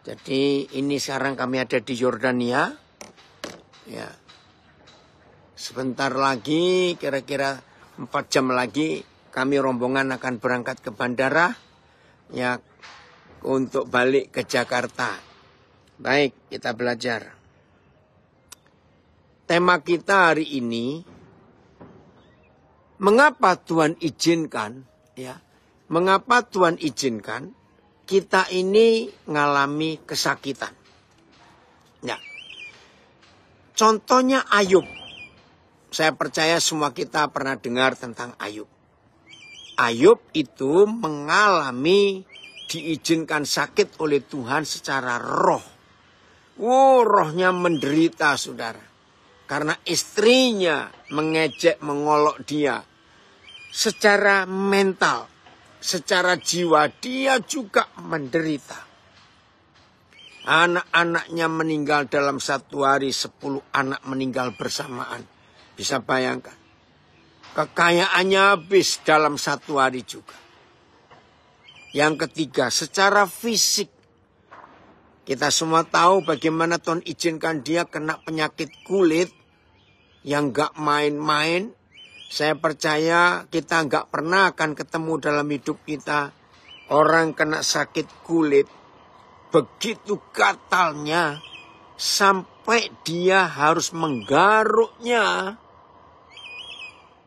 Jadi ini sekarang kami ada di Yordania. Ya. Sebentar lagi, kira-kira 4 jam lagi, kami rombongan akan berangkat ke bandara. Ya, untuk balik ke Jakarta. Baik, kita belajar. Tema kita hari ini, mengapa Tuhan izinkan, ya, mengapa Tuhan izinkan kita ini ngalami kesakitan. Ya. Contohnya Ayub. Saya percaya semua kita pernah dengar tentang Ayub. Ayub itu mengalami diizinkan sakit oleh Tuhan secara roh. Rohnya menderita, saudara. Karena istrinya mengejek, mengolok dia. Secara mental, secara jiwa dia juga menderita. Anak-anaknya meninggal dalam 1 hari, 10 anak meninggal bersamaan. Bisa bayangkan. Kekayaannya habis dalam 1 hari juga. Yang ketiga, secara fisik. Kita semua tahu bagaimana Tuhan izinkan dia kena penyakit kulit yang gak main-main. Saya percaya kita gak pernah akan ketemu dalam hidup kita orang kena sakit kulit. Begitu gatalnya sampai dia harus menggaruknya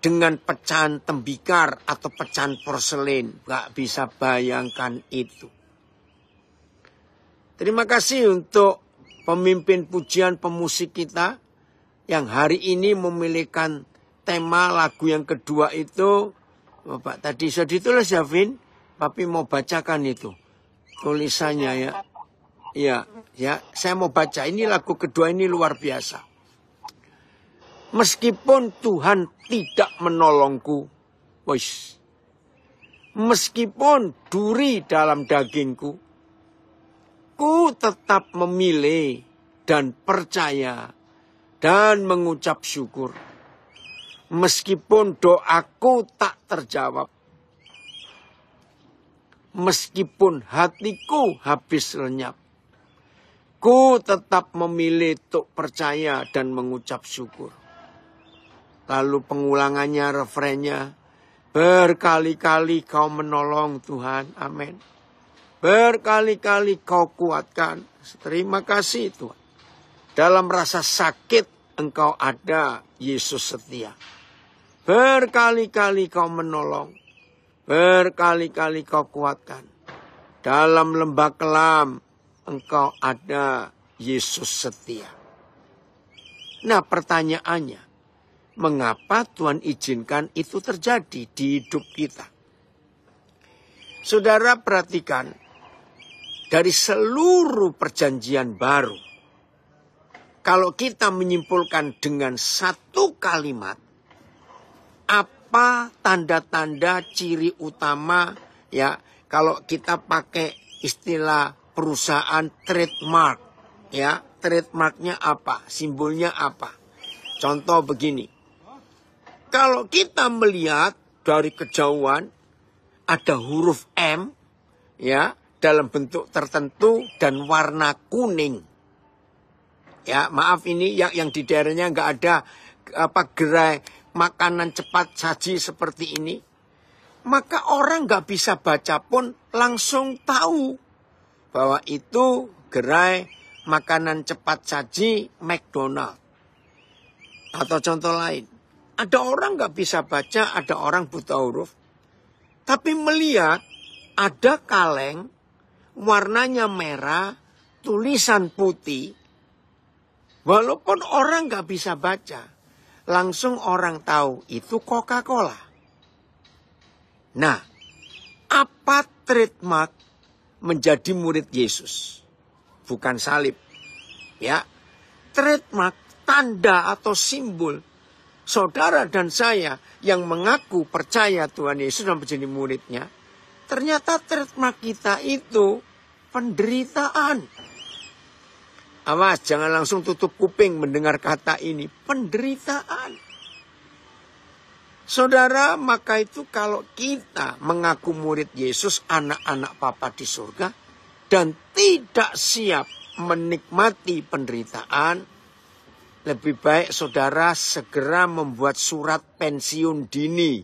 dengan pecahan tembikar atau pecahan porselen. Gak bisa bayangkan itu. Terima kasih untuk pemimpin pujian pemusik kita yang hari ini memilihkan tema lagu yang kedua itu. Bapak tadi sudah ditulis ya, Vin? Papi mau bacakan itu tulisannya ya. Ya, saya mau baca. Ini lagu kedua ini luar biasa. Meskipun Tuhan tidak menolongku, meskipun duri dalam dagingku, ku tetap memilih dan percaya dan mengucap syukur. Meskipun doaku tak terjawab, meskipun hatiku habis lenyap, ku tetap memilih untuk percaya dan mengucap syukur. Lalu pengulangannya, refrennya, berkali-kali kau menolong Tuhan, amin. Berkali-kali kau kuatkan, terima kasih Tuhan. Dalam rasa sakit engkau ada, Yesus setia. Berkali-kali kau menolong, berkali-kali kau kuatkan. Dalam lembah kelam engkau ada, Yesus setia. Nah pertanyaannya, mengapa Tuhan izinkan itu terjadi di hidup kita? Saudara perhatikan, dari seluruh perjanjian baru, kalau kita menyimpulkan dengan satu kalimat, apa tanda-tanda ciri utama, ya, kalau kita pakai istilah perusahaan trademark, ya, trademarknya apa, simbolnya apa? Contoh begini, kalau kita melihat dari kejauhan ada huruf M, ya, dalam bentuk tertentu dan warna kuning. Ya, maaf ini yang di daerahnya nggak ada gerai makanan cepat saji seperti ini. Maka orang nggak bisa baca pun langsung tahu bahwa itu gerai makanan cepat saji McDonald. Atau contoh lain, ada orang nggak bisa baca, ada orang buta huruf, tapi melihat ada kaleng warnanya merah, tulisan putih. Walaupun orang nggak bisa baca, langsung orang tahu itu Coca-Cola. Nah, apa trademark menjadi murid Yesus? Bukan salib. Ya, trademark, tanda atau simbol saudara dan saya yang mengaku percaya Tuhan Yesus dan menjadi muridnya. Ternyata trademark kita itu penderitaan. Awas, jangan langsung tutup kuping mendengar kata ini. Penderitaan. Saudara, maka itu kalau kita mengaku murid Yesus, anak-anak Bapa di surga, dan tidak siap menikmati penderitaan, lebih baik saudara segera membuat surat pensiun dini.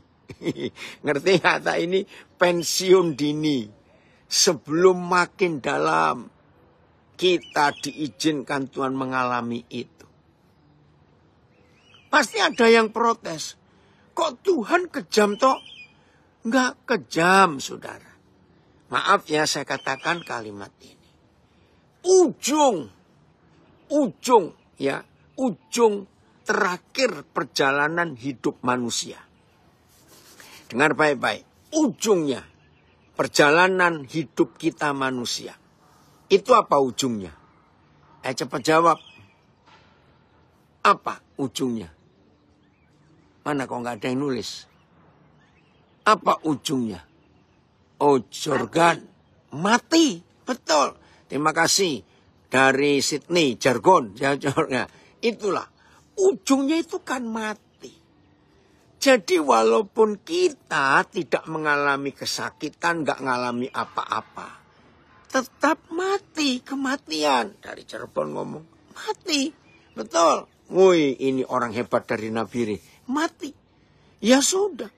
Ngerti kata ini? Pensiun dini. Sebelum makin dalam kita diizinkan Tuhan mengalami itu. Pasti ada yang protes. Kok Tuhan kejam toh? Enggak kejam, saudara. Maaf ya saya katakan kalimat ini. Ujung terakhir perjalanan hidup manusia. Dengar baik-baik. Ujungnya perjalanan hidup kita manusia. Itu apa ujungnya? Cepat jawab. Apa ujungnya? Mana kok nggak ada yang nulis? Apa ujungnya? Oh, Jorgan. Mati. Betul. Terima kasih. Dari Sydney, jargon. Itulah. Ujungnya itu kan mati. Jadi walaupun kita tidak mengalami kesakitan, nggak mengalami apa-apa. Tetap mati. Kematian. Dari Cirebon ngomong. Mati. Betul. Woi, ini orang hebat dari Nabire. Mati. Ya sudah.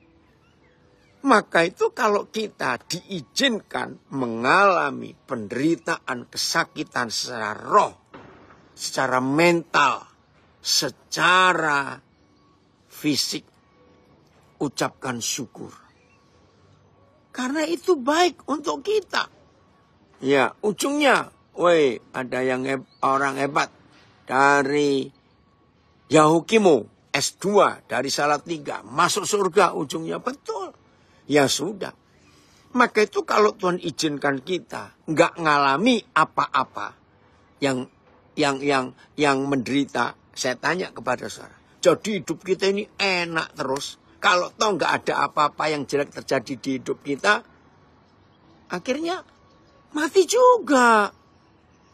Maka itu kalau kita diizinkan mengalami penderitaan, kesakitan secara roh, secara mental, secara fisik, ucapkan syukur. Karena itu baik untuk kita. Ya, ujungnya, woi, ada yang orang hebat dari Yahukimo, S2 dari Salatiga, masuk surga ujungnya, betul. Ya sudah. Maka itu kalau Tuhan izinkan kita nggak ngalami apa-apa yang menderita, saya tanya kepada saudara. Jadi hidup kita ini enak terus. Kalau toh nggak ada apa-apa yang jelek terjadi di hidup kita, akhirnya mati juga.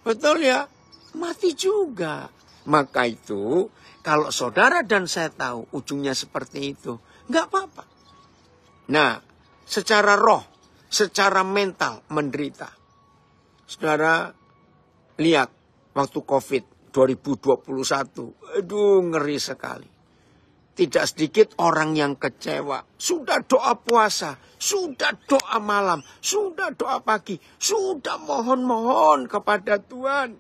Betul ya? Mati juga. Maka itu kalau saudara dan saya tahu ujungnya seperti itu, nggak apa-apa. Nah, secara roh, secara mental menderita. Saudara lihat waktu COVID 2021, aduh ngeri sekali. Tidak sedikit orang yang kecewa. Sudah doa puasa, sudah doa malam, sudah doa pagi, sudah mohon-mohon kepada Tuhan.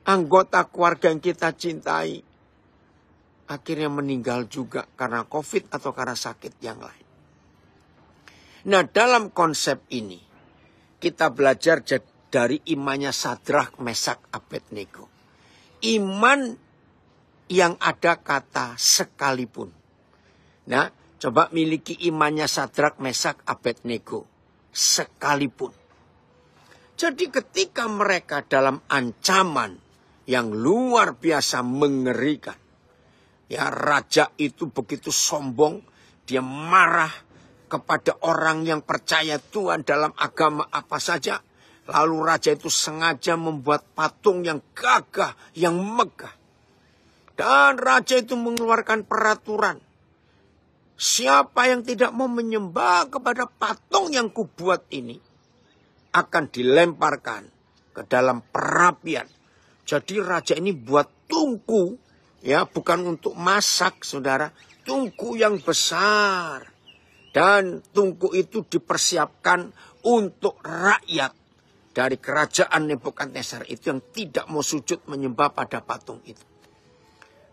Anggota keluarga yang kita cintai akhirnya meninggal juga karena COVID atau karena sakit yang lain. Nah, dalam konsep ini kita belajar dari imannya Sadrak, Mesak, Abednego. Iman yang ada kata sekalipun. Nah, coba miliki imannya Sadrak, Mesak, Abednego. Sekalipun. Jadi ketika mereka dalam ancaman yang luar biasa mengerikan. Ya, raja itu begitu sombong, dia marah kepada orang yang percaya Tuhan dalam agama apa saja. Lalu raja itu sengaja membuat patung yang gagah, yang megah. Dan raja itu mengeluarkan peraturan. Siapa yang tidak mau menyembah kepada patung yang kubuat ini, akan dilemparkan ke dalam perapian. Jadi raja ini buat tungku, ya bukan untuk masak saudara, tungku yang besar. Dan tungku itu dipersiapkan untuk rakyat dari kerajaan Nebukadnezar itu yang tidak mau sujud menyembah pada patung itu.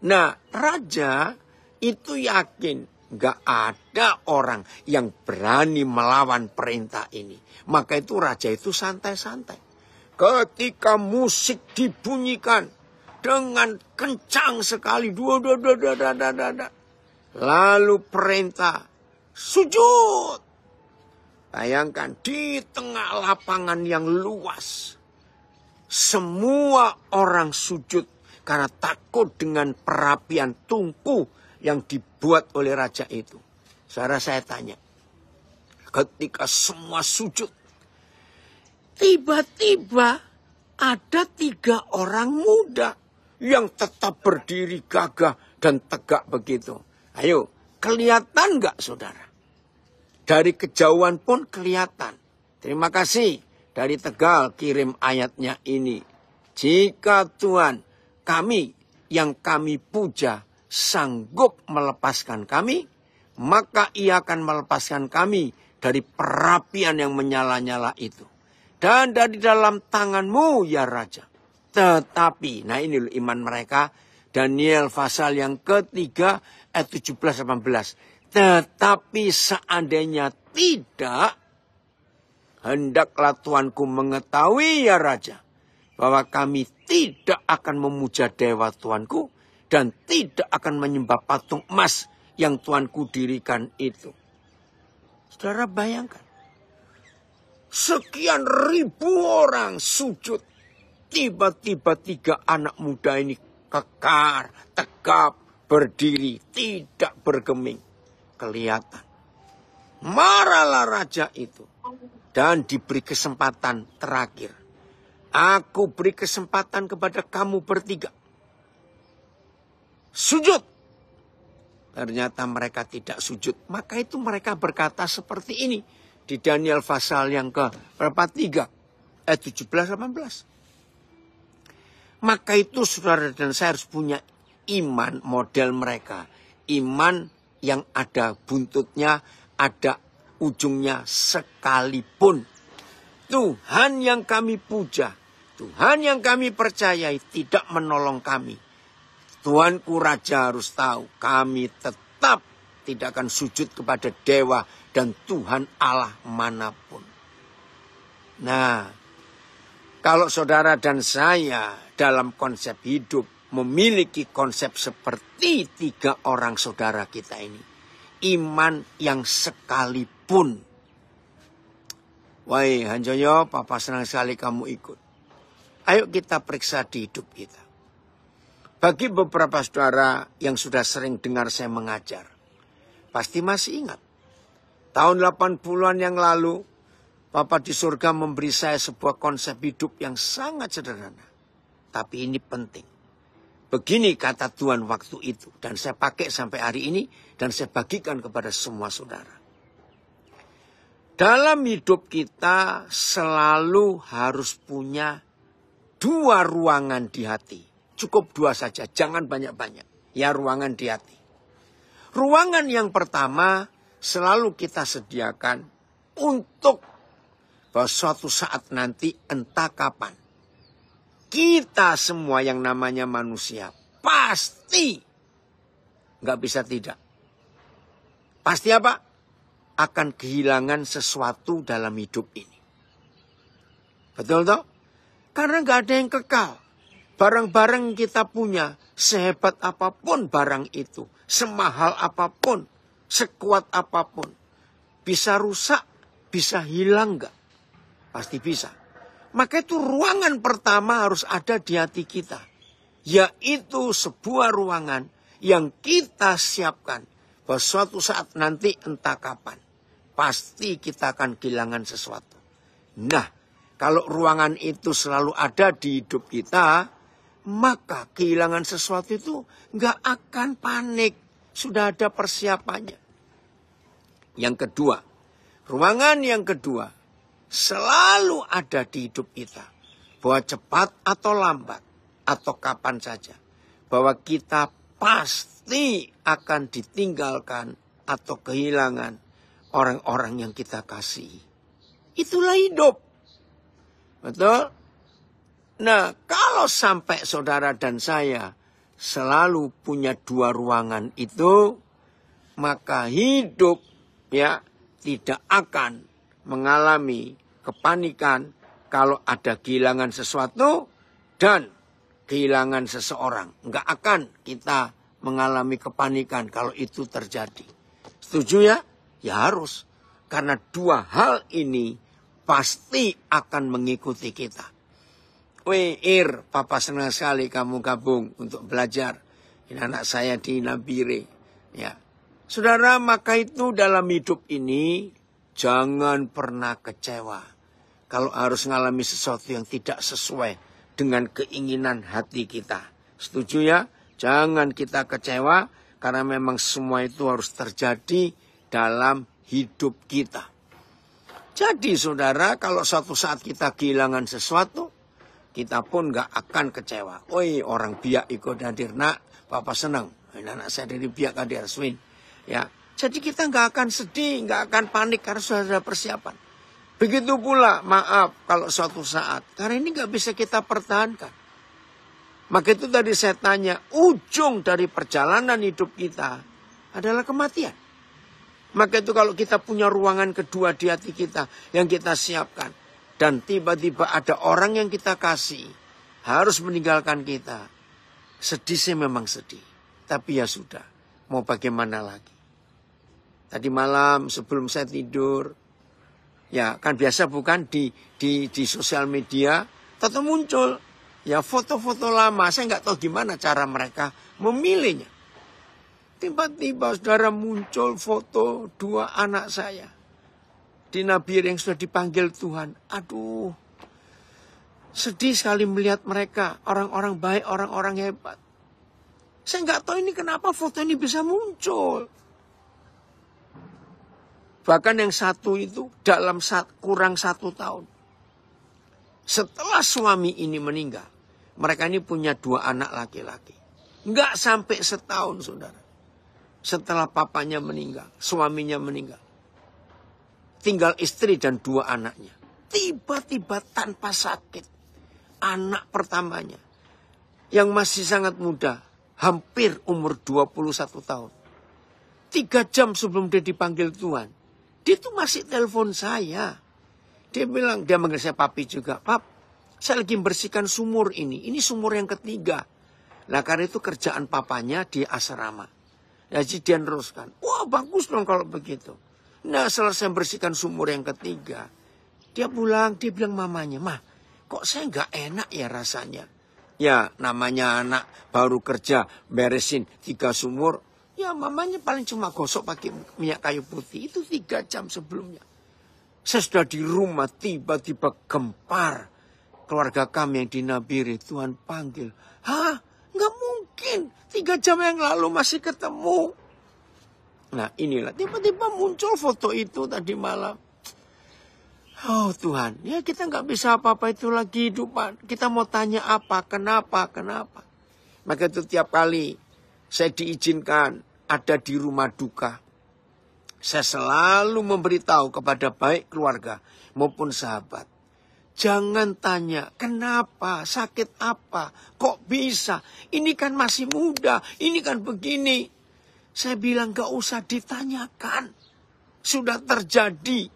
Nah, raja itu yakin gak ada orang yang berani melawan perintah ini. Maka itu raja itu santai-santai. Ketika musik dibunyikan dengan kencang sekali, lalu perintah sujud. Bayangkan di tengah lapangan yang luas. Semua orang sujud karena takut dengan perapian tungku yang dibuat oleh raja itu. Saudara, saya tanya. Ketika semua sujud. Tiba-tiba ada 3 orang muda yang tetap berdiri gagah dan tegak begitu. Ayo. Kelihatan nggak saudara? Dari kejauhan pun kelihatan. Terima kasih dari Tegal kirim ayatnya ini. Jika Tuhan kami yang kami puja sanggup melepaskan kami, maka ia akan melepaskan kami dari perapian yang menyala-nyala itu. Dan dari dalam tanganmu ya Raja. Tetapi, nah ini iman mereka. Daniel pasal yang ketiga ayat 17-18. Tetapi seandainya tidak, hendaklah Tuanku mengetahui ya Raja, bahwa kami tidak akan memuja dewa Tuanku dan tidak akan menyembah patung emas yang Tuanku dirikan itu. Saudara bayangkan, sekian ribu orang sujud, tiba-tiba 3 anak muda ini kekar, tegap, berdiri, tidak bergeming. Kelihatan. Marahlah raja itu. Dan diberi kesempatan terakhir. Aku beri kesempatan kepada kamu bertiga. Sujud. Ternyata mereka tidak sujud. Maka itu mereka berkata seperti ini. Di Daniel pasal yang ke-3. Ayat 17-18. Maka itu saudara dan saya harus punya iman model mereka. Iman yang ada buntutnya, ada ujungnya sekalipun. Tuhan yang kami puja, Tuhan yang kami percayai tidak menolong kami. Tuanku Raja harus tahu, kami tetap tidak akan sujud kepada dewa dan Tuhan Allah manapun. Nah, kalau saudara dan saya dalam konsep hidup memiliki konsep seperti 3 orang saudara kita ini. Iman yang sekalipun. Wahai Hanjoyo, Papa senang sekali kamu ikut. Ayo kita periksa di hidup kita. Bagi beberapa saudara yang sudah sering dengar saya mengajar, pasti masih ingat. Tahun 80-an yang lalu, Papa di surga memberi saya sebuah konsep hidup yang sangat sederhana. Tapi ini penting. Begini kata Tuhan waktu itu. Dan saya pakai sampai hari ini. Dan saya bagikan kepada semua saudara. Dalam hidup kita selalu harus punya 2 ruangan di hati. Cukup 2 saja. Jangan banyak-banyak. Ya, ruangan di hati. Ruangan yang pertama selalu kita sediakan untuk bahwa suatu saat nanti entah kapan. Kita semua yang namanya manusia pasti nggak bisa tidak. Pasti apa? Akan kehilangan sesuatu dalam hidup ini. Betul toh? Karena nggak ada yang kekal. Barang-barang yang kita punya, sehebat apapun barang itu, semahal apapun, sekuat apapun, bisa rusak, bisa hilang nggak? Pasti bisa. Maka itu ruangan pertama harus ada di hati kita. Yaitu sebuah ruangan yang kita siapkan. Bahwa suatu saat nanti entah kapan. Pasti kita akan kehilangan sesuatu. Nah, kalau ruangan itu selalu ada di hidup kita, maka kehilangan sesuatu itu nggak akan panik. Sudah ada persiapannya. Yang kedua, ruangan yang kedua. Selalu ada di hidup kita. Bahwa cepat atau lambat. Atau kapan saja. Bahwa kita pasti akan ditinggalkan. Atau kehilangan orang-orang yang kita kasihi. Itulah hidup. Betul? Nah, kalau sampai saudara dan saya selalu punya 2 ruangan itu. Maka hidup ya tidak akan mengalami kepanikan kalau ada kehilangan sesuatu dan kehilangan seseorang. Enggak akan kita mengalami kepanikan kalau itu terjadi. Setuju ya? Ya harus. Karena 2 hal ini pasti akan mengikuti kita. Ir, Papa senang sekali kamu gabung untuk belajar. Ini anak saya di Nabire. Ya. Saudara, maka itu dalam hidup ini jangan pernah kecewa kalau harus mengalami sesuatu yang tidak sesuai dengan keinginan hati kita. Setuju ya? Jangan kita kecewa karena memang semua itu harus terjadi dalam hidup kita. Jadi saudara, kalau suatu saat kita kehilangan sesuatu, kita pun gak akan kecewa. Oi, orang biak ikut hadir, nak, papa senang. Anak saya dari biak hadir, Swin. Ya, jadi kita gak akan sedih, gak akan panik karena sudah ada persiapan. Begitu pula, maaf kalau suatu saat, karena ini gak bisa kita pertahankan. Maka itu tadi saya tanya, ujung dari perjalanan hidup kita adalah kematian. Maka itu kalau kita punya ruangan kedua di hati kita yang kita siapkan. Dan tiba-tiba ada orang yang kita kasih harus meninggalkan kita. Sedih sih memang sedih. Tapi ya sudah, mau bagaimana lagi. Tadi malam sebelum saya tidur, ya kan biasa bukan di sosial media, tetap muncul ya foto-foto lama. Saya nggak tahu gimana cara mereka memilihnya. Tiba-tiba saudara muncul foto 2 anak saya. Di Nabir yang sudah dipanggil Tuhan. Aduh. Sedih sekali melihat mereka. Orang-orang baik, orang-orang hebat. Saya nggak tahu ini kenapa foto ini bisa muncul. Bahkan yang satu itu dalam kurang 1 tahun. Setelah suami ini meninggal. Mereka ini punya 2 anak laki-laki. Nggak sampai setahun saudara. Setelah papanya meninggal, suaminya meninggal. Tinggal istri dan 2 anaknya. Tiba-tiba tanpa sakit. Anak pertamanya. Yang masih sangat muda. Hampir umur 21 tahun. 3 jam sebelum dia dipanggil Tuhan. Dia tuh masih telepon saya. Dia bilang, dia manggil saya papi juga. Pap, saya lagi membersihkan sumur ini. Ini sumur yang ketiga. Nah karena itu kerjaan papanya di asrama. Jadi dia teruskan. Wah bagus dong kalau begitu. Nah selesai bersihkan sumur yang ketiga. Dia pulang, dia bilang mamanya. Mah kok saya nggak enak ya rasanya. Ya namanya anak baru kerja beresin 3 sumur. Ya mamanya paling cuma gosok pakai minyak kayu putih. Itu 3 jam sebelumnya. Saya sudah di rumah tiba-tiba gempar. Keluarga kami yang di Nabiri Tuhan panggil. Hah? Nggak mungkin. 3 jam yang lalu masih ketemu. Nah inilah tiba-tiba muncul foto itu tadi malam. Oh Tuhan. Ya kita nggak bisa apa-apa itu lagi hidupan. Kita mau tanya apa, kenapa. Maka itu tiap kali saya diizinkan ada di rumah duka. Saya selalu memberitahu kepada baik keluarga maupun sahabat. Jangan tanya, kenapa, sakit apa, kok bisa, ini kan masih muda, ini kan begini. Saya bilang gak usah ditanyakan, sudah terjadi.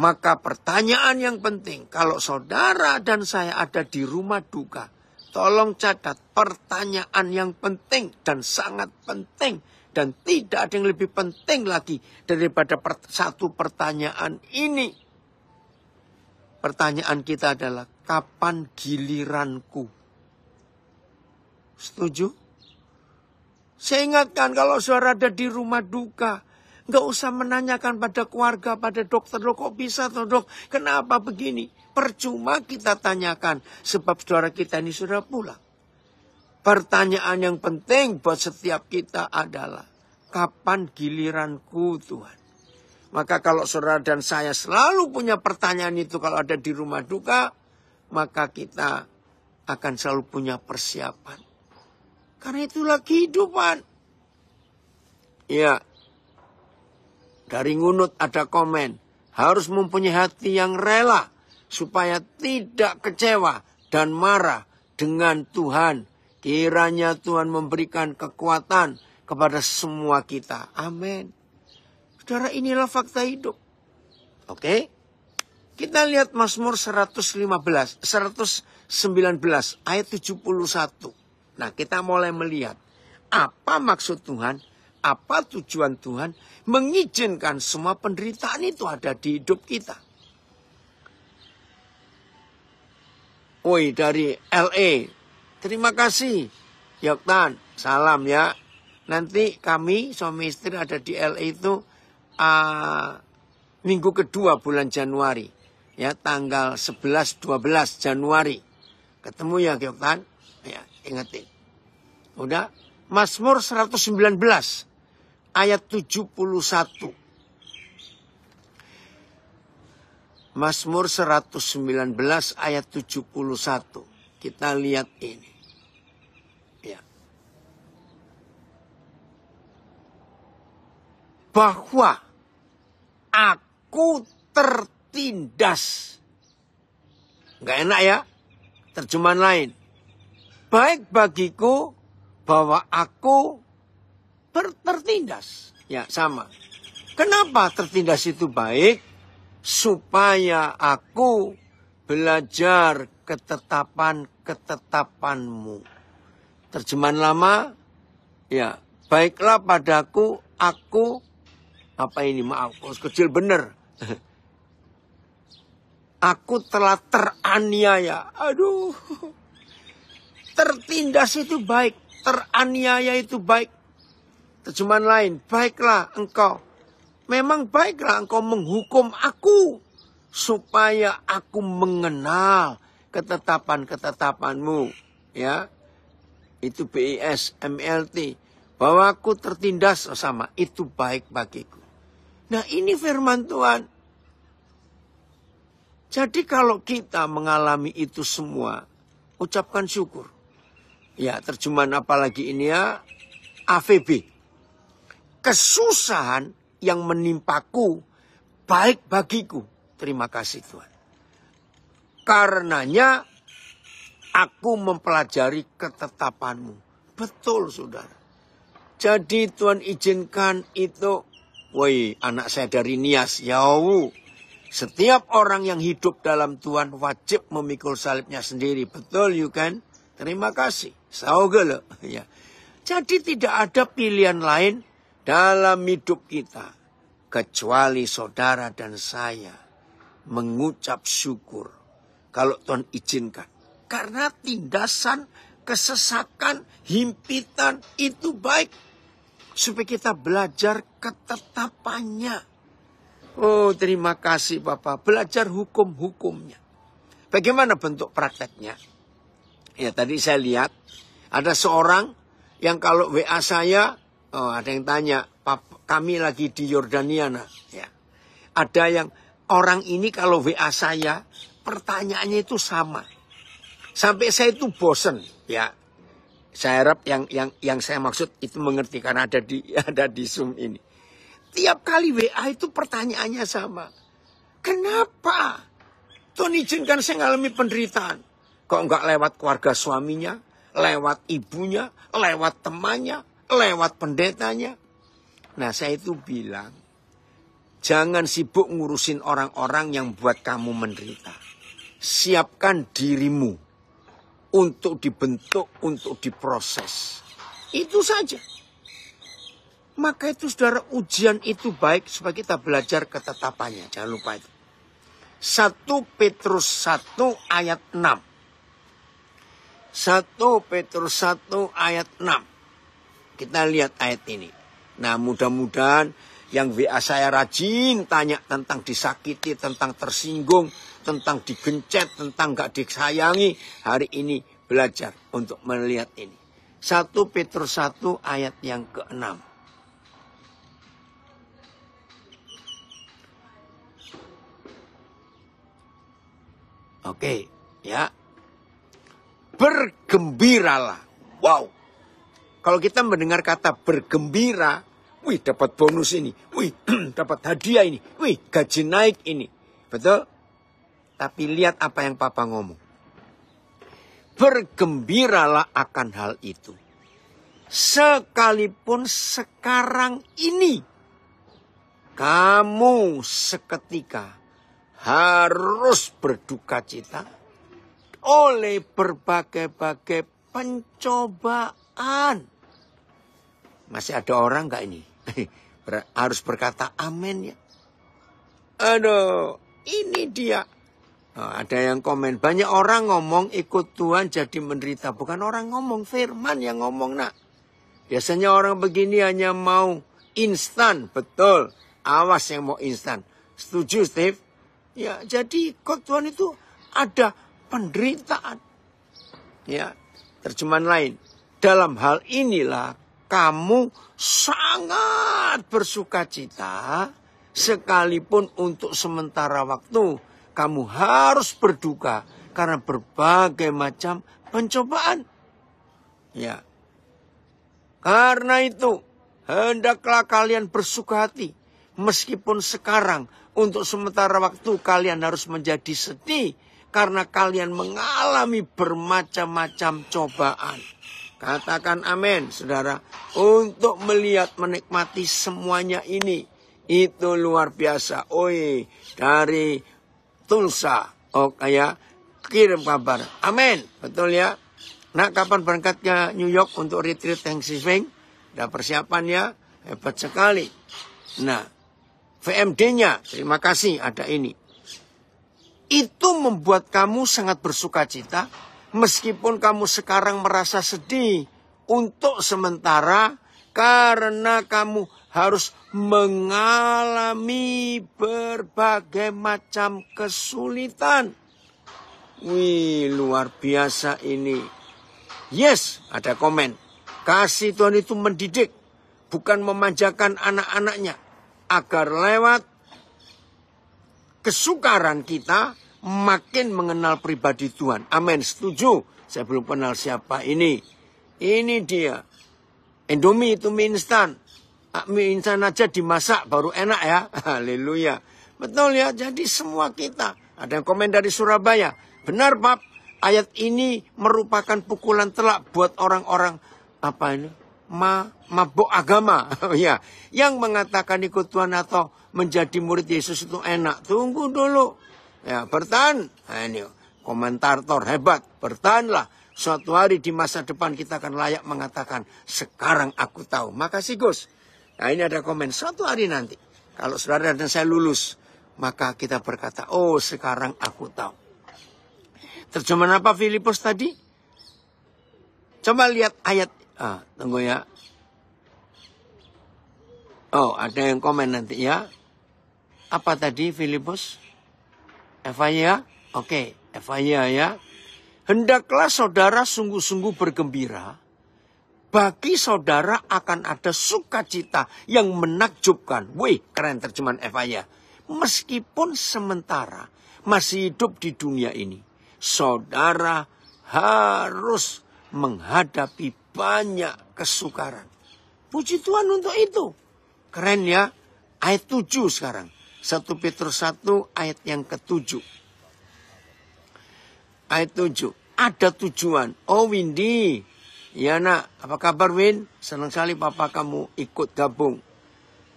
Maka pertanyaan yang penting, kalau saudara dan saya ada di rumah duka, tolong catat pertanyaan yang penting dan sangat penting. Dan tidak ada yang lebih penting lagi daripada satu pertanyaan ini. Pertanyaan kita adalah, kapan giliranku? Setuju? Saya ingatkan kalau saudara ada di rumah duka, nggak usah menanyakan pada keluarga, pada dokter, loh kok bisa toh dok, kenapa begini? Percuma kita tanyakan, sebab saudara kita ini sudah pulang. Pertanyaan yang penting buat setiap kita adalah, kapan giliranku Tuhan? Maka kalau saudara dan saya selalu punya pertanyaan itu kalau ada di rumah duka, maka kita akan selalu punya persiapan. Karena itulah kehidupan. Ya, dari Ngunut ada komen, harus mempunyai hati yang rela supaya tidak kecewa dan marah dengan Tuhan. Kiranya Tuhan memberikan kekuatan kepada semua kita. Amin. Saudara, inilah fakta hidup. Oke? Kita lihat Mazmur 119 ayat 71. Nah, kita mulai melihat apa maksud Tuhan, apa tujuan Tuhan mengizinkan semua penderitaan itu ada di hidup kita. Woi, dari LA. Terima kasih. Yoktan, salam ya. Nanti kami suami istri ada di LA itu minggu kedua bulan Januari. Ya, tanggal 11-12 Januari. Ketemu ya, Yoktan? Ya, ingetin. Udah. Mazmur 119 ayat 71. Mazmur 119 ayat 71. Kita lihat ini. Ya. Bahwa aku tertindas. Nggak enak ya? Terjemahan lain. Baik bagiku bahwa aku tertindas. Ya, sama. Kenapa tertindas itu baik? Supaya aku belajar ketetapan-ketetapanmu. Terjemahan lama, ya, baiklah padaku, aku, apa ini, maaf, kecil bener. Aku telah teraniaya. Aduh. Tertindas itu baik, teraniaya itu baik. Terjemahan lain, baiklah engkau. Memang baiklah engkau menghukum aku, supaya aku mengenal ketetapan-ketetapanmu. Ya, itu BIS, MLT. Bahwa aku tertindas sama, itu baik bagiku. Nah ini firman Tuhan. Jadi kalau kita mengalami itu semua, ucapkan syukur. Ya, terjemahan apalagi ini ya, AVB. Kesusahan yang menimpaku baik bagiku. Terima kasih Tuhan. Karenanya aku mempelajari ketetapanmu. Betul saudara. Jadi Tuhan izinkan itu. Woi, anak saya dari Nias. Yau. Setiap orang yang hidup dalam Tuhan wajib memikul salibnya sendiri. Betul you kan? Terima kasih. Saugele. Ya. Jadi tidak ada pilihan lain dalam hidup kita. Kecuali saudara dan saya mengucap syukur. Kalau Tuhan izinkan. Karena tindasan, kesesakan, himpitan itu baik. Supaya kita belajar ketetapannya. Oh terima kasih Bapak. Belajar hukum-hukumnya. Bagaimana bentuk prakteknya? Ya tadi saya lihat. Ada seorang yang kalau WA saya. Oh ada yang tanya. Kami lagi di Yordania. Ya. Ada yang orang ini kalau WA saya. Pertanyaannya itu sama. Sampai saya itu bosen. Ya. Saya harap yang saya maksud itu mengerti. Karena ada di Zoom ini. Tiap kali WA itu pertanyaannya sama. Kenapa? Tuhan izinkan saya ngalami penderitaan. Kok enggak lewat keluarga suaminya, lewat ibunya, lewat temannya, lewat pendetanya. Nah saya itu bilang, jangan sibuk ngurusin orang-orang yang buat kamu menderita. Siapkan dirimu untuk dibentuk, untuk diproses. Itu saja. Maka itu saudara ujian itu baik supaya kita belajar ketetapannya. Jangan lupa itu. 1 Petrus 1 ayat 6. 1 Petrus 1 ayat 6. Kita lihat ayat ini. Nah mudah-mudahan yang WA saya rajin tanya tentang disakiti, tentang tersinggung, tentang digencet, tentang gak disayangi. Hari ini belajar untuk melihat ini. 1 Petrus 1 ayat yang ke-6. Oke, ya. Bergembiralah. Wow. Kalau kita mendengar kata bergembira, wih dapat bonus ini, wih dapat hadiah ini, wih gaji naik ini. Betul? Tapi lihat apa yang Papa ngomong. Bergembiralah akan hal itu. Sekalipun sekarang ini kamu seketika harus berduka cita oleh berbagai-bagai pencobaan. Masih ada orang gak ini? Harus berkata amin ya. Aduh, ini dia. Ada yang komen, banyak orang ngomong ikut Tuhan jadi menderita. Bukan orang ngomong, firman yang ngomong nak. Biasanya orang begini hanya mau instan, betul. Awas yang mau instan. Setuju Steve? Ya, jadi ikut Tuhan itu ada penderitaan. Ya, terjemahan lain. Dalam hal inilah kamu sangat bersuka cita sekalipun untuk sementara waktu kamu harus berduka karena berbagai macam pencobaan. Ya. Karena itu, hendaklah kalian bersuka hati. Meskipun sekarang untuk sementara waktu kalian harus menjadi sedih. Karena kalian mengalami bermacam-macam cobaan. Katakan amin, saudara. Untuk melihat, menikmati semuanya ini. Itu luar biasa. Oi, dari Tulsa. Oke ya, kirim kabar. Amin, betul ya. Nah, kapan berangkat ke New York untuk retreat Thanksgiving? Udah persiapan ya, hebat sekali. Nah, VMD-nya, terima kasih ada ini. Itu membuat kamu sangat bersuka cita, meskipun kamu sekarang merasa sedih untuk sementara, karena kamu harus mengalami berbagai macam kesulitan. Wih, luar biasa ini. Yes, ada komen. Kasih Tuhan itu mendidik, bukan memanjakan anak-anaknya. Agar lewat kesukaran kita makin mengenal pribadi Tuhan. Amin, setuju. Saya belum kenal siapa ini. Ini dia. Indomie itu mie instan. Mie instan aja dimasak baru enak ya. Haleluya. Betul ya, jadi semua kita. Ada yang komen dari Surabaya. Benar, Pak. Ayat ini merupakan pukulan telak buat orang-orang apa ini? Mabuk agama. Ya, yang mengatakan ikut Tuhan atau menjadi murid Yesus itu enak. Tunggu dulu. Ya, bertahan. Nah, ini komentator hebat. Bertahanlah. Suatu hari di masa depan kita akan layak mengatakan, sekarang aku tahu. Makasih Gus. Nah, ini ada komen. Suatu hari nanti, kalau saudara dan saya lulus, maka kita berkata, oh sekarang aku tahu. Terjemahan apa Filipus tadi? Coba lihat ayat. Tunggu ya. Oh, ada yang komen nanti ya. Apa tadi Filipus? Evaya? Oke, Evaya ya. Hendaklah saudara sungguh-sungguh bergembira. Bagi saudara akan ada sukacita yang menakjubkan. Wih, keren terjemahan Evaya. Meskipun sementara masih hidup di dunia ini, saudara harus menghadapi banyak kesukaran. Puji Tuhan untuk itu. Keren ya. Ayat 7 sekarang. 1 Petrus 1 ayat yang ke-7. Ayat 7. Ada tujuan. Oh Windy. Ya nak. Apa kabar Win? Senang sekali papa kamu ikut gabung.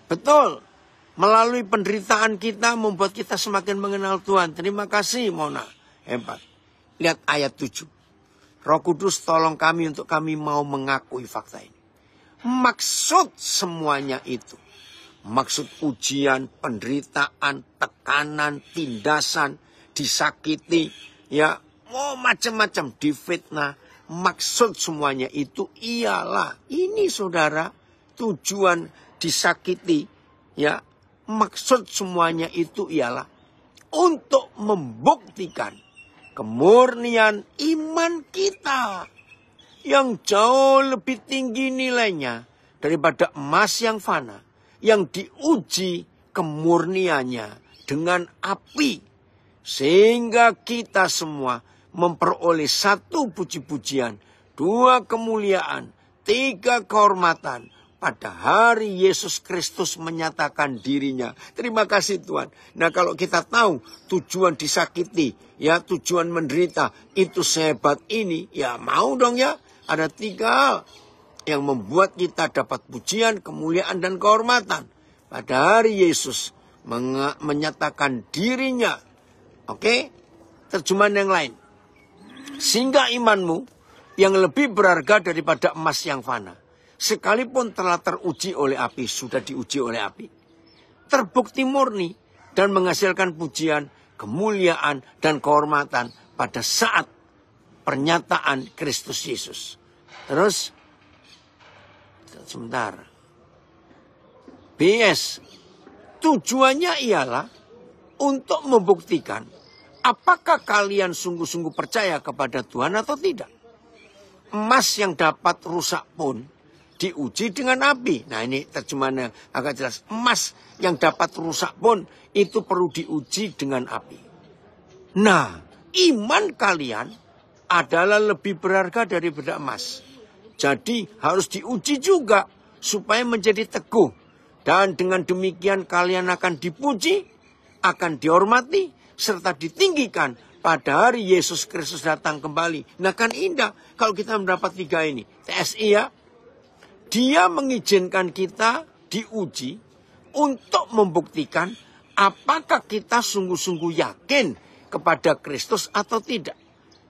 Betul. Melalui penderitaan kita membuat kita semakin mengenal Tuhan. Terima kasih Mona. Hebat. Lihat ayat 7. Roh Kudus tolong kami untuk kami mau mengakui fakta ini. Maksud semuanya itu. Maksud ujian, penderitaan, tekanan, tindasan, disakiti. Ya, macam-macam, difitnah. Maksud semuanya itu ialah. Ini saudara, tujuan disakiti. Ya, maksud semuanya itu ialah. Untuk membuktikan kemurnian iman kita yang jauh lebih tinggi nilainya daripada emas yang fana, yang diuji kemurniannya dengan api, sehingga kita semua memperoleh 1 puji-pujian, 2 kemuliaan, 3 kehormatan pada hari Yesus Kristus menyatakan dirinya. Terima kasih Tuhan. Nah kalau kita tahu tujuan disakiti, ya tujuan menderita itu sehebat ini, ya mau dong ya. Ada 3 hal yang membuat kita dapat pujian, kemuliaan dan kehormatan pada hari Yesus menyatakan dirinya. Oke? Terjemahan yang lain. Sehingga imanmu yang lebih berharga daripada emas yang fana, sekalipun telah teruji oleh api, sudah diuji oleh api, terbukti murni dan menghasilkan pujian, kemuliaan, dan kehormatan pada saat pernyataan Kristus Yesus. Terus, sebentar. BS, tujuannya ialah untuk membuktikan apakah kalian sungguh-sungguh percaya kepada Tuhan atau tidak. Emas yang dapat rusak pun diuji dengan api. Nah ini terjemahannya agak jelas. Emas yang dapat rusak pun itu perlu diuji dengan api. Nah, iman kalian adalah lebih berharga daripada emas. Jadi harus diuji juga supaya menjadi teguh. Dan dengan demikian kalian akan dipuji, akan dihormati, serta ditinggikan pada hari Yesus Kristus datang kembali. Nah kan indah kalau kita mendapat 3 ini. TSI ya. Dia mengizinkan kita diuji untuk membuktikan apakah kita sungguh-sungguh yakin kepada Kristus atau tidak.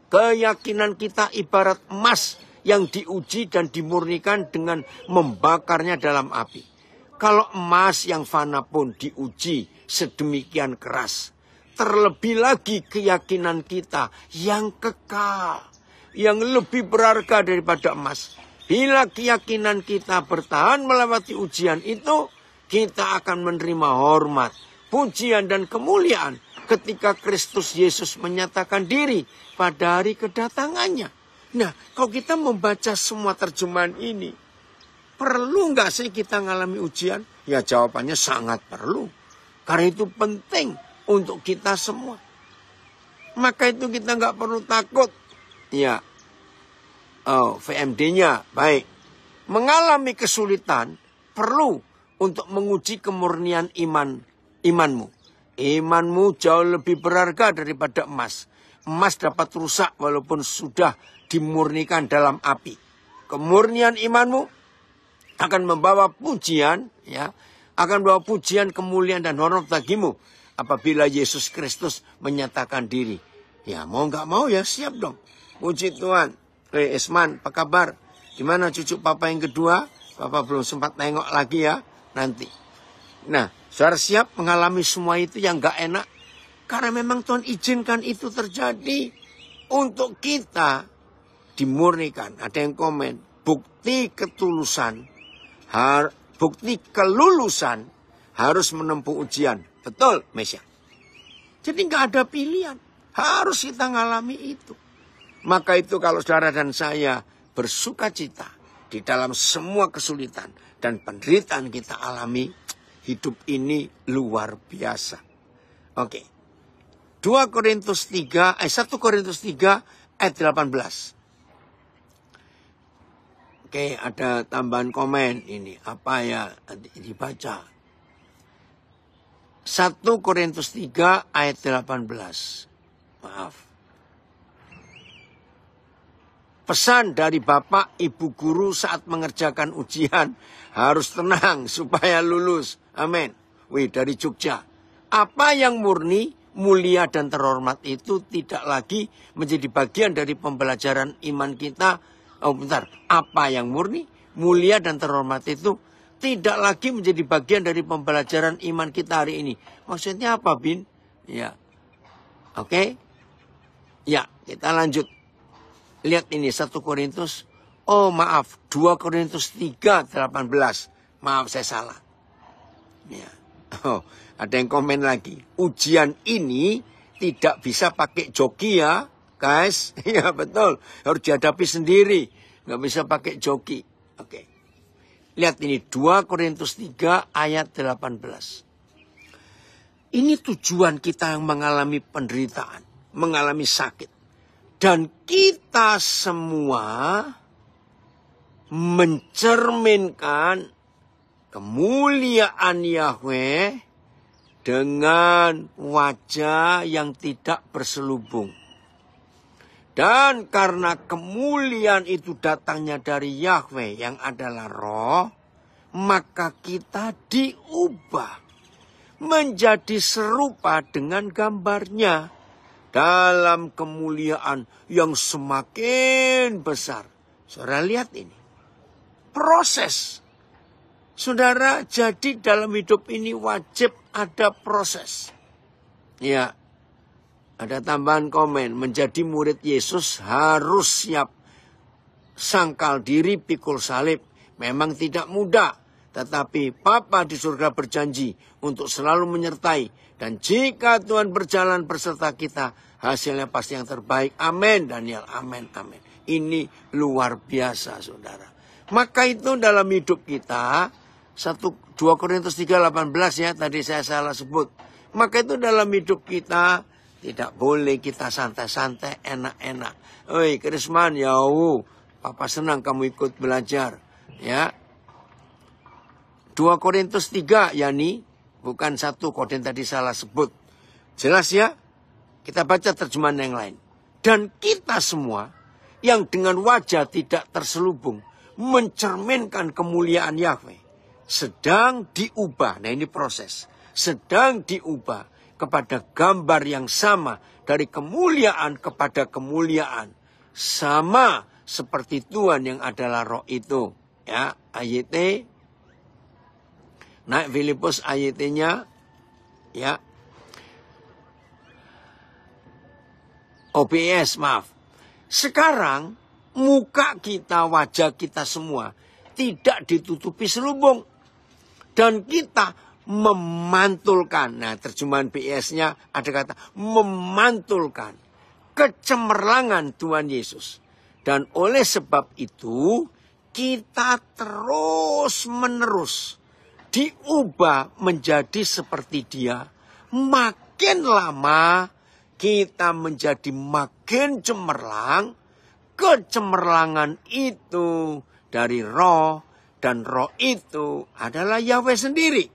Keyakinan kita ibarat emas yang diuji dan dimurnikan dengan membakarnya dalam api. Kalau emas yang fana pun diuji sedemikian keras, terlebih lagi keyakinan kita yang kekal, yang lebih berharga daripada emas. Bila keyakinan kita bertahan melewati ujian itu, kita akan menerima hormat, pujian dan kemuliaan ketika Kristus Yesus menyatakan diri pada hari kedatangannya. Nah, kalau kita membaca semua terjemahan ini, perlu nggak sih kita ngalami ujian? Ya jawabannya sangat perlu. Karena itu penting untuk kita semua. Maka itu kita nggak perlu takut. Ya, VMD-nya baik. Mengalami kesulitan perlu untuk menguji kemurnian imanmu. Imanmu jauh lebih berharga daripada emas. Emas dapat rusak walaupun sudah dimurnikan dalam api. Kemurnian imanmu akan membawa pujian, ya, akan membawa pujian, kemuliaan dan hormat bagimu apabila Yesus Kristus menyatakan diri. Ya mau nggak mau ya siap dong. Puji Tuhan. Esman, apa kabar? Gimana cucu papa yang kedua? Papa belum sempat nengok lagi ya, nanti. Nah, saudara siap mengalami semua itu yang gak enak? Karena memang Tuhan izinkan itu terjadi untuk kita dimurnikan. Ada yang komen, bukti ketulusan, bukti kelulusan harus menempuh ujian. Betul, Mesya. Jadi gak ada pilihan, harus kita ngalami itu. Maka itu kalau saudara dan saya bersuka cita di dalam semua kesulitan dan penderitaan kita alami, hidup ini luar biasa. Oke. 1 Korintus 3 ayat 18. Oke, ada tambahan komen ini. Apa ya dibaca? 1 Korintus 3 ayat 18. Maaf. Pesan dari Bapak, Ibu Guru saat mengerjakan ujian harus tenang supaya lulus. Amin. Wih, dari Jogja. Apa yang murni, mulia dan terhormat itu tidak lagi menjadi bagian dari pembelajaran iman kita. Oh bentar. Apa yang murni, mulia dan terhormat itu tidak lagi menjadi bagian dari pembelajaran iman kita hari ini. Maksudnya apa, Bin? Ya. Oke. Ya, kita lanjut. Lihat ini 1 Korintus. Oh maaf, 2 Korintus 3, 18. Maaf saya salah. Ya. Oh, ada yang komen lagi. Ujian ini tidak bisa pakai joki ya, guys. Ya betul, harus dihadapi sendiri. Nggak bisa pakai joki. Oke. Lihat ini 2 Korintus 3 ayat 18. Ini tujuan kita yang mengalami penderitaan, mengalami sakit. Dan kita semua mencerminkan kemuliaan Yahweh dengan wajah yang tidak berselubung. Dan karena kemuliaan itu datangnya dari Yahweh yang adalah roh, maka kita diubah menjadi serupa dengan gambarnya dalam kemuliaan yang semakin besar. Saudara lihat ini. Proses. Saudara, jadi dalam hidup ini wajib ada proses. Ya. Ada tambahan komen. Menjadi murid Yesus harus siap sangkal diri, pikul salib. Memang tidak mudah. Tetapi Bapa di surga berjanji untuk selalu menyertai. Dan jika Tuhan berjalan berserta kita, hasilnya pasti yang terbaik. Amin, Daniel. Amin, amin. Ini luar biasa, saudara. Maka itu dalam hidup kita, 2 Korintus 3, 18 ya, tadi saya salah sebut. Maka itu dalam hidup kita, Tidak boleh kita santai-santai, enak-enak. Oi, Krisman, yau, Papa senang kamu ikut belajar. Ya. 2 Korintus 3, Yani. Bukan 1 Korintus tadi salah sebut. Jelas ya? Kita baca terjemahan yang lain. Dan kita semua yang dengan wajah tidak terselubung mencerminkan kemuliaan Yahweh sedang diubah. Nah, ini proses. Sedang diubah kepada gambar yang sama, dari kemuliaan kepada kemuliaan, sama seperti Tuhan yang adalah Roh itu. Ya, ayat naik Filipus ayatnya, ya. OBS, maaf. Sekarang muka kita, wajah kita semua tidak ditutupi selubung, dan kita memantulkan. Nah, terjemahan PS-nya ada kata memantulkan kecemerlangan Tuhan Yesus. Dan oleh sebab itu kita terus menerus diubah menjadi seperti Dia. Makin lama kita menjadi makin cemerlang. Kecemerlangan itu dari Roh, dan Roh itu adalah Yahweh sendiri.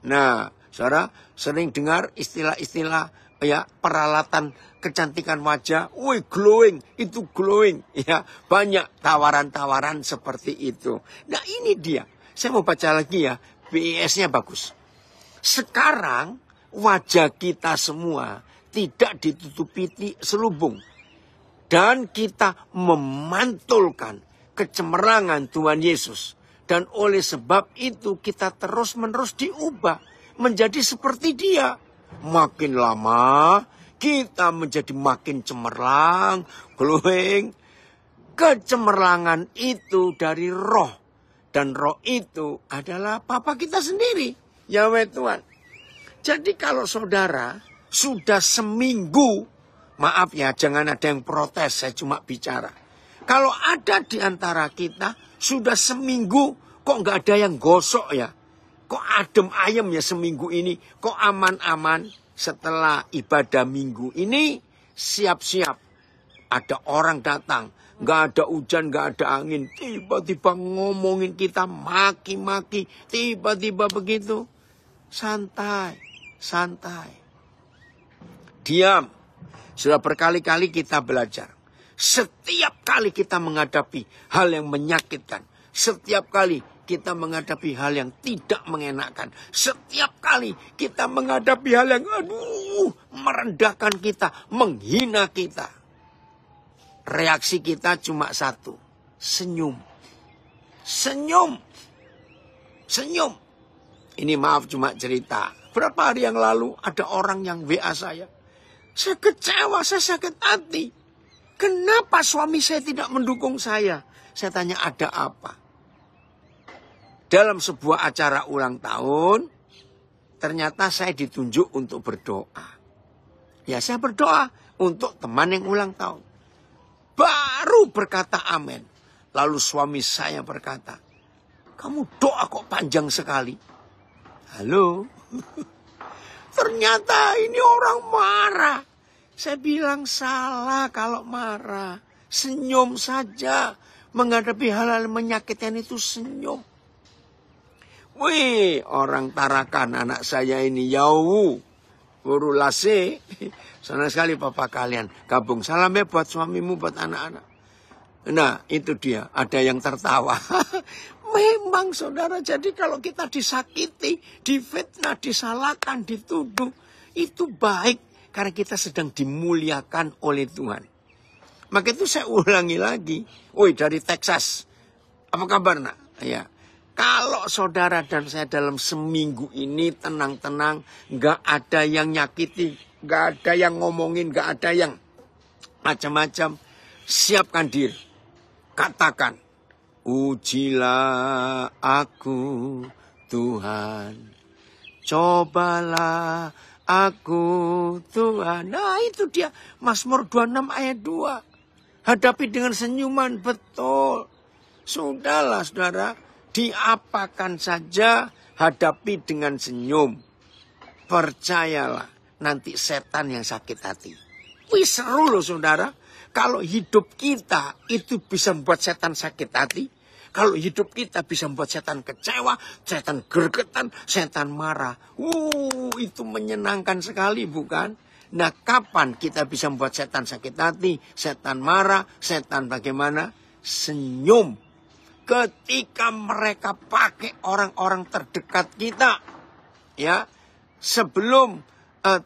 Nah, saudara sering dengar istilah-istilah ya, peralatan kecantikan wajah. Wih, glowing, itu glowing. Ya, banyak tawaran-tawaran seperti itu. Nah, ini dia. Saya mau baca lagi ya, BIS-nya bagus. Sekarang wajah kita semua tidak ditutupi selubung, dan kita memantulkan kecemerlangan Tuhan Yesus. Dan oleh sebab itu kita terus-menerus diubah menjadi seperti Dia. Makin lama kita menjadi makin cemerlang, glowing. Kecemerlangan itu dari Roh, dan Roh itu adalah Bapa kita sendiri, Yahweh Tuhan. Jadi kalau saudara sudah seminggu, maaf ya, jangan ada yang protes, saya cuma bicara. Kalau ada di antara kita sudah seminggu kok nggak ada yang gosok ya, kok adem ayem ya seminggu ini, kok aman-aman. Setelah ibadah minggu ini siap-siap ada orang datang, nggak ada hujan, nggak ada angin, tiba-tiba ngomongin kita, maki-maki, tiba-tiba begitu. Santai, santai, diam. Sudah berkali-kali kita belajar. Setiap kali kita menghadapi hal yang menyakitkan, setiap kali kita menghadapi hal yang tidak mengenakan, setiap kali kita menghadapi hal yang merendahkan kita, menghina kita, reaksi kita cuma satu, senyum. Senyum. Senyum. Ini maaf cuma cerita. Berapa hari yang lalu ada orang yang WA saya. Saya kecewa, saya sakit hati. Kenapa suami saya tidak mendukung saya? Saya tanya, ada apa? Dalam sebuah acara ulang tahun, ternyata saya ditunjuk untuk berdoa. Ya, saya berdoa untuk teman yang ulang tahun. Baru berkata amin. Lalu suami saya berkata, kamu doa kok panjang sekali? Halo? Ternyata ini orang marah. Saya bilang salah kalau marah. Senyum saja. Menghadapi hal-hal menyakitkan itu senyum. Wih, orang Tarakan anak saya ini. Yau, guru lase. Senang sekali papa kalian. Gabung. Salam ya buat suamimu, buat anak-anak. Nah, itu dia. Ada yang tertawa. Memang saudara, jadi kalau kita disakiti, difitnah, disalahkan, dituduh, itu baik. Karena kita sedang dimuliakan oleh Tuhan. Maka itu saya ulangi lagi. Woi, dari Texas. Apa kabar nak? Ya. Kalau saudara dan saya dalam seminggu ini tenang-tenang. Gak ada yang nyakiti. Gak ada yang ngomongin. Gak ada yang macam-macam. Siapkan diri. Katakan. Ujilah aku Tuhan. Cobalah aku Tuhan. Nah itu dia. Mazmur 26 ayat 2. Hadapi dengan senyuman. Betul. Sudahlah saudara. Diapakan saja. Hadapi dengan senyum. Percayalah. nanti setan yang sakit hati. Wih, seru loh saudara. Kalau hidup kita itu bisa membuat setan sakit hati. Kalau hidup kita bisa membuat setan kecewa, setan gergetan, setan marah. Itu menyenangkan sekali bukan? Nah, kapan kita bisa membuat setan sakit hati, setan marah, setan bagaimana? Senyum. Ketika mereka pakai orang-orang terdekat kita. Ya, sebelum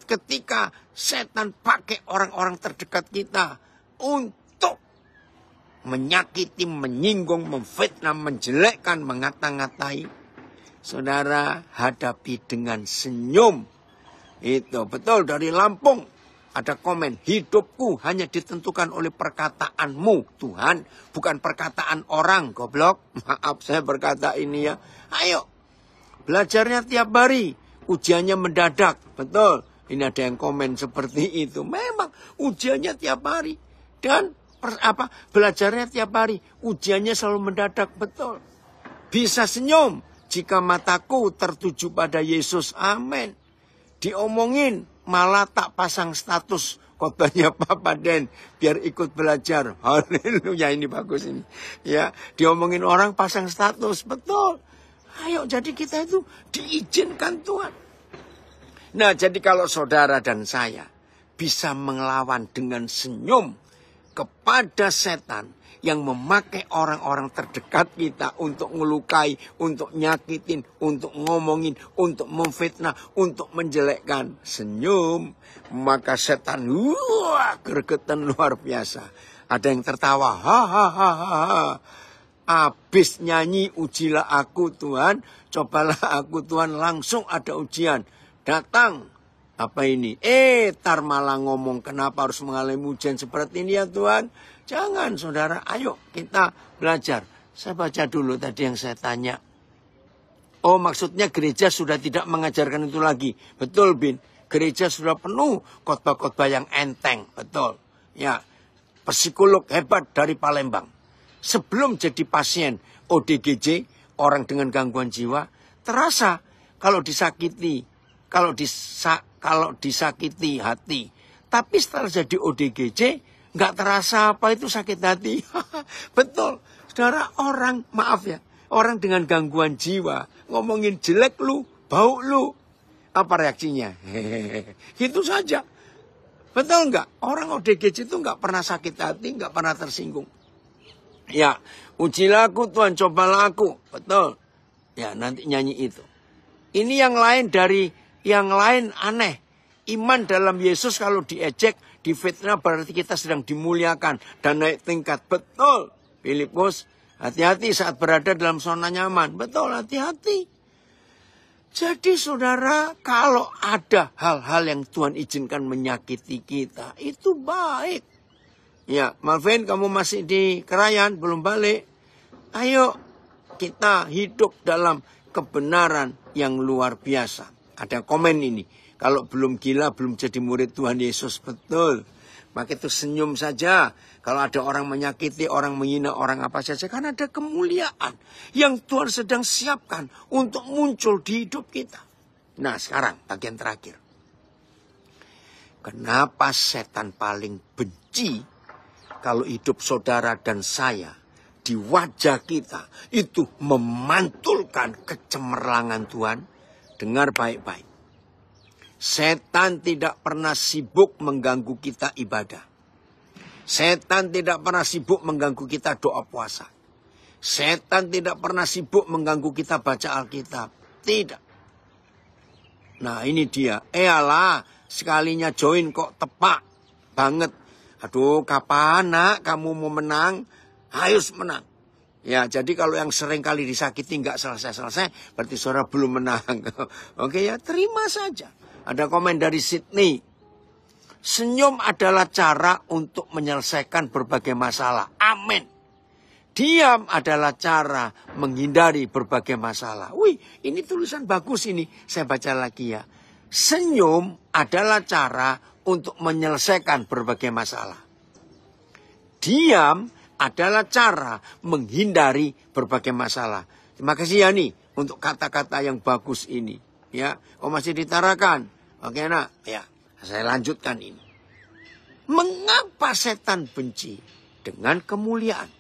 ketika setan pakai orang-orang terdekat kita untuk menyakiti, menyinggung, memfitnah, menjelekkan, mengata-ngatai. Saudara, hadapi dengan senyum. Itu betul dari Lampung. Ada komen, hidupku hanya ditentukan oleh perkataanmu, Tuhan. Bukan perkataan orang, goblok. Maaf saya berkata ini ya. Ayo, belajarnya tiap hari. Ujiannya mendadak, betul. Ini ada yang komen seperti itu. Memang ujiannya tiap hari. Dan belajarnya tiap hari. Ujiannya selalu mendadak, betul. Bisa senyum jika mataku tertuju pada Yesus. Amin. Diomongin malah tak pasang status. Khotbahnya Papa Den biar ikut belajar. Haleluya, ini bagus ini. Ya, diomongin orang pasang status, betul. Ayo, jadi kita itu diizinkan Tuhan. Nah, jadi kalau saudara dan saya bisa melawan dengan senyum kepada setan yang memakai orang-orang terdekat kita untuk ngelukai, untuk nyakitin, untuk ngomongin, untuk memfitnah, untuk menjelekkan. Senyum, maka setan gergetan luar biasa. Ada yang tertawa, hahaha. Habis nyanyi, ujilah aku Tuhan, cobalah aku Tuhan, langsung ada ujian. Datang. Apa ini? Tar malah ngomong, kenapa harus mengalami ujian seperti ini ya Tuhan? Jangan saudara, ayo kita belajar. Saya baca dulu tadi yang saya tanya. Oh, maksudnya gereja sudah tidak mengajarkan itu lagi. Betul, Bin. Gereja sudah penuh khotbah-khotbah yang enteng. Betul. Ya, psikolog hebat dari Palembang. Sebelum jadi pasien ODGJ, orang dengan gangguan jiwa, terasa kalau disakiti, kalau disakiti hati. Tapi setelah jadi ODGJ, nggak terasa apa itu sakit hati. Betul. Saudara, orang dengan gangguan jiwa, ngomongin jelek lu, bau lu. Apa reaksinya? Gitu saja. Betul nggak? Orang ODGJ itu nggak pernah sakit hati, nggak pernah tersinggung. Ya, ujilah aku Tuhan, cobalah aku. Betul. Ya, nanti nyanyi itu. Ini yang lain dari yang lain aneh. Iman dalam Yesus kalau diejek, difitnah berarti kita sedang dimuliakan dan naik tingkat. Betul. Filipus, hati-hati saat berada dalam zona nyaman. Betul, hati-hati. Jadi saudara, kalau ada hal-hal yang Tuhan izinkan menyakiti kita, itu baik. Ya, Malvin, kamu masih di Kerayan, belum balik. Ayo, kita hidup dalam kebenaran yang luar biasa. Ada komen ini. Kalau belum gila, belum jadi murid Tuhan Yesus. Betul. Maka itu senyum saja. Kalau ada orang menyakiti, orang menghina, orang apa saja. Karena ada kemuliaan yang Tuhan sedang siapkan untuk muncul di hidup kita. Nah, sekarang bagian terakhir. Kenapa setan paling benci kalau hidup saudara dan saya di wajah kita itu memantulkan kecemerlangan Tuhan? Dengar baik-baik. Setan tidak pernah sibuk mengganggu kita ibadah. Setan tidak pernah sibuk mengganggu kita doa puasa. Setan tidak pernah sibuk mengganggu kita baca Alkitab. Tidak. Nah, ini dia. Alah, sekalinya join kok tepak banget. Aduh, kapan nak kamu mau menang? Ayo menang. Ya, jadi kalau yang sering kali disakiti nggak selesai-selesai, berarti saudara belum menang. Oke ya, terima saja. Ada komen dari Sydney. Senyum adalah cara untuk menyelesaikan berbagai masalah. Amin. Diam adalah cara menghindari berbagai masalah. Wih, ini tulisan bagus ini. Saya baca lagi ya. Senyum adalah cara untuk menyelesaikan berbagai masalah. Diam adalah cara menghindari berbagai masalah. Terima kasih ya nih untuk kata-kata yang bagus ini. Ya, oh masih ditarakan. Oke nak, ya. Saya lanjutkan ini. Mengapa setan benci dengan kemuliaan?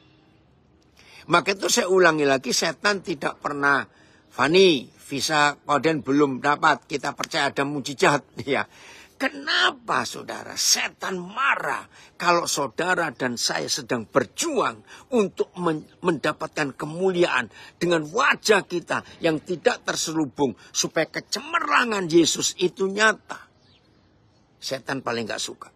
Maka itu saya ulangi lagi, setan tidak pernah, Fani, visa Koden belum dapat, kita percaya ada mujizat. Ya. Kenapa saudara setan marah kalau saudara dan saya sedang berjuang untuk mendapatkan kemuliaan dengan wajah kita yang tidak terselubung supaya kecemerlangan Yesus itu nyata. Setan paling gak suka.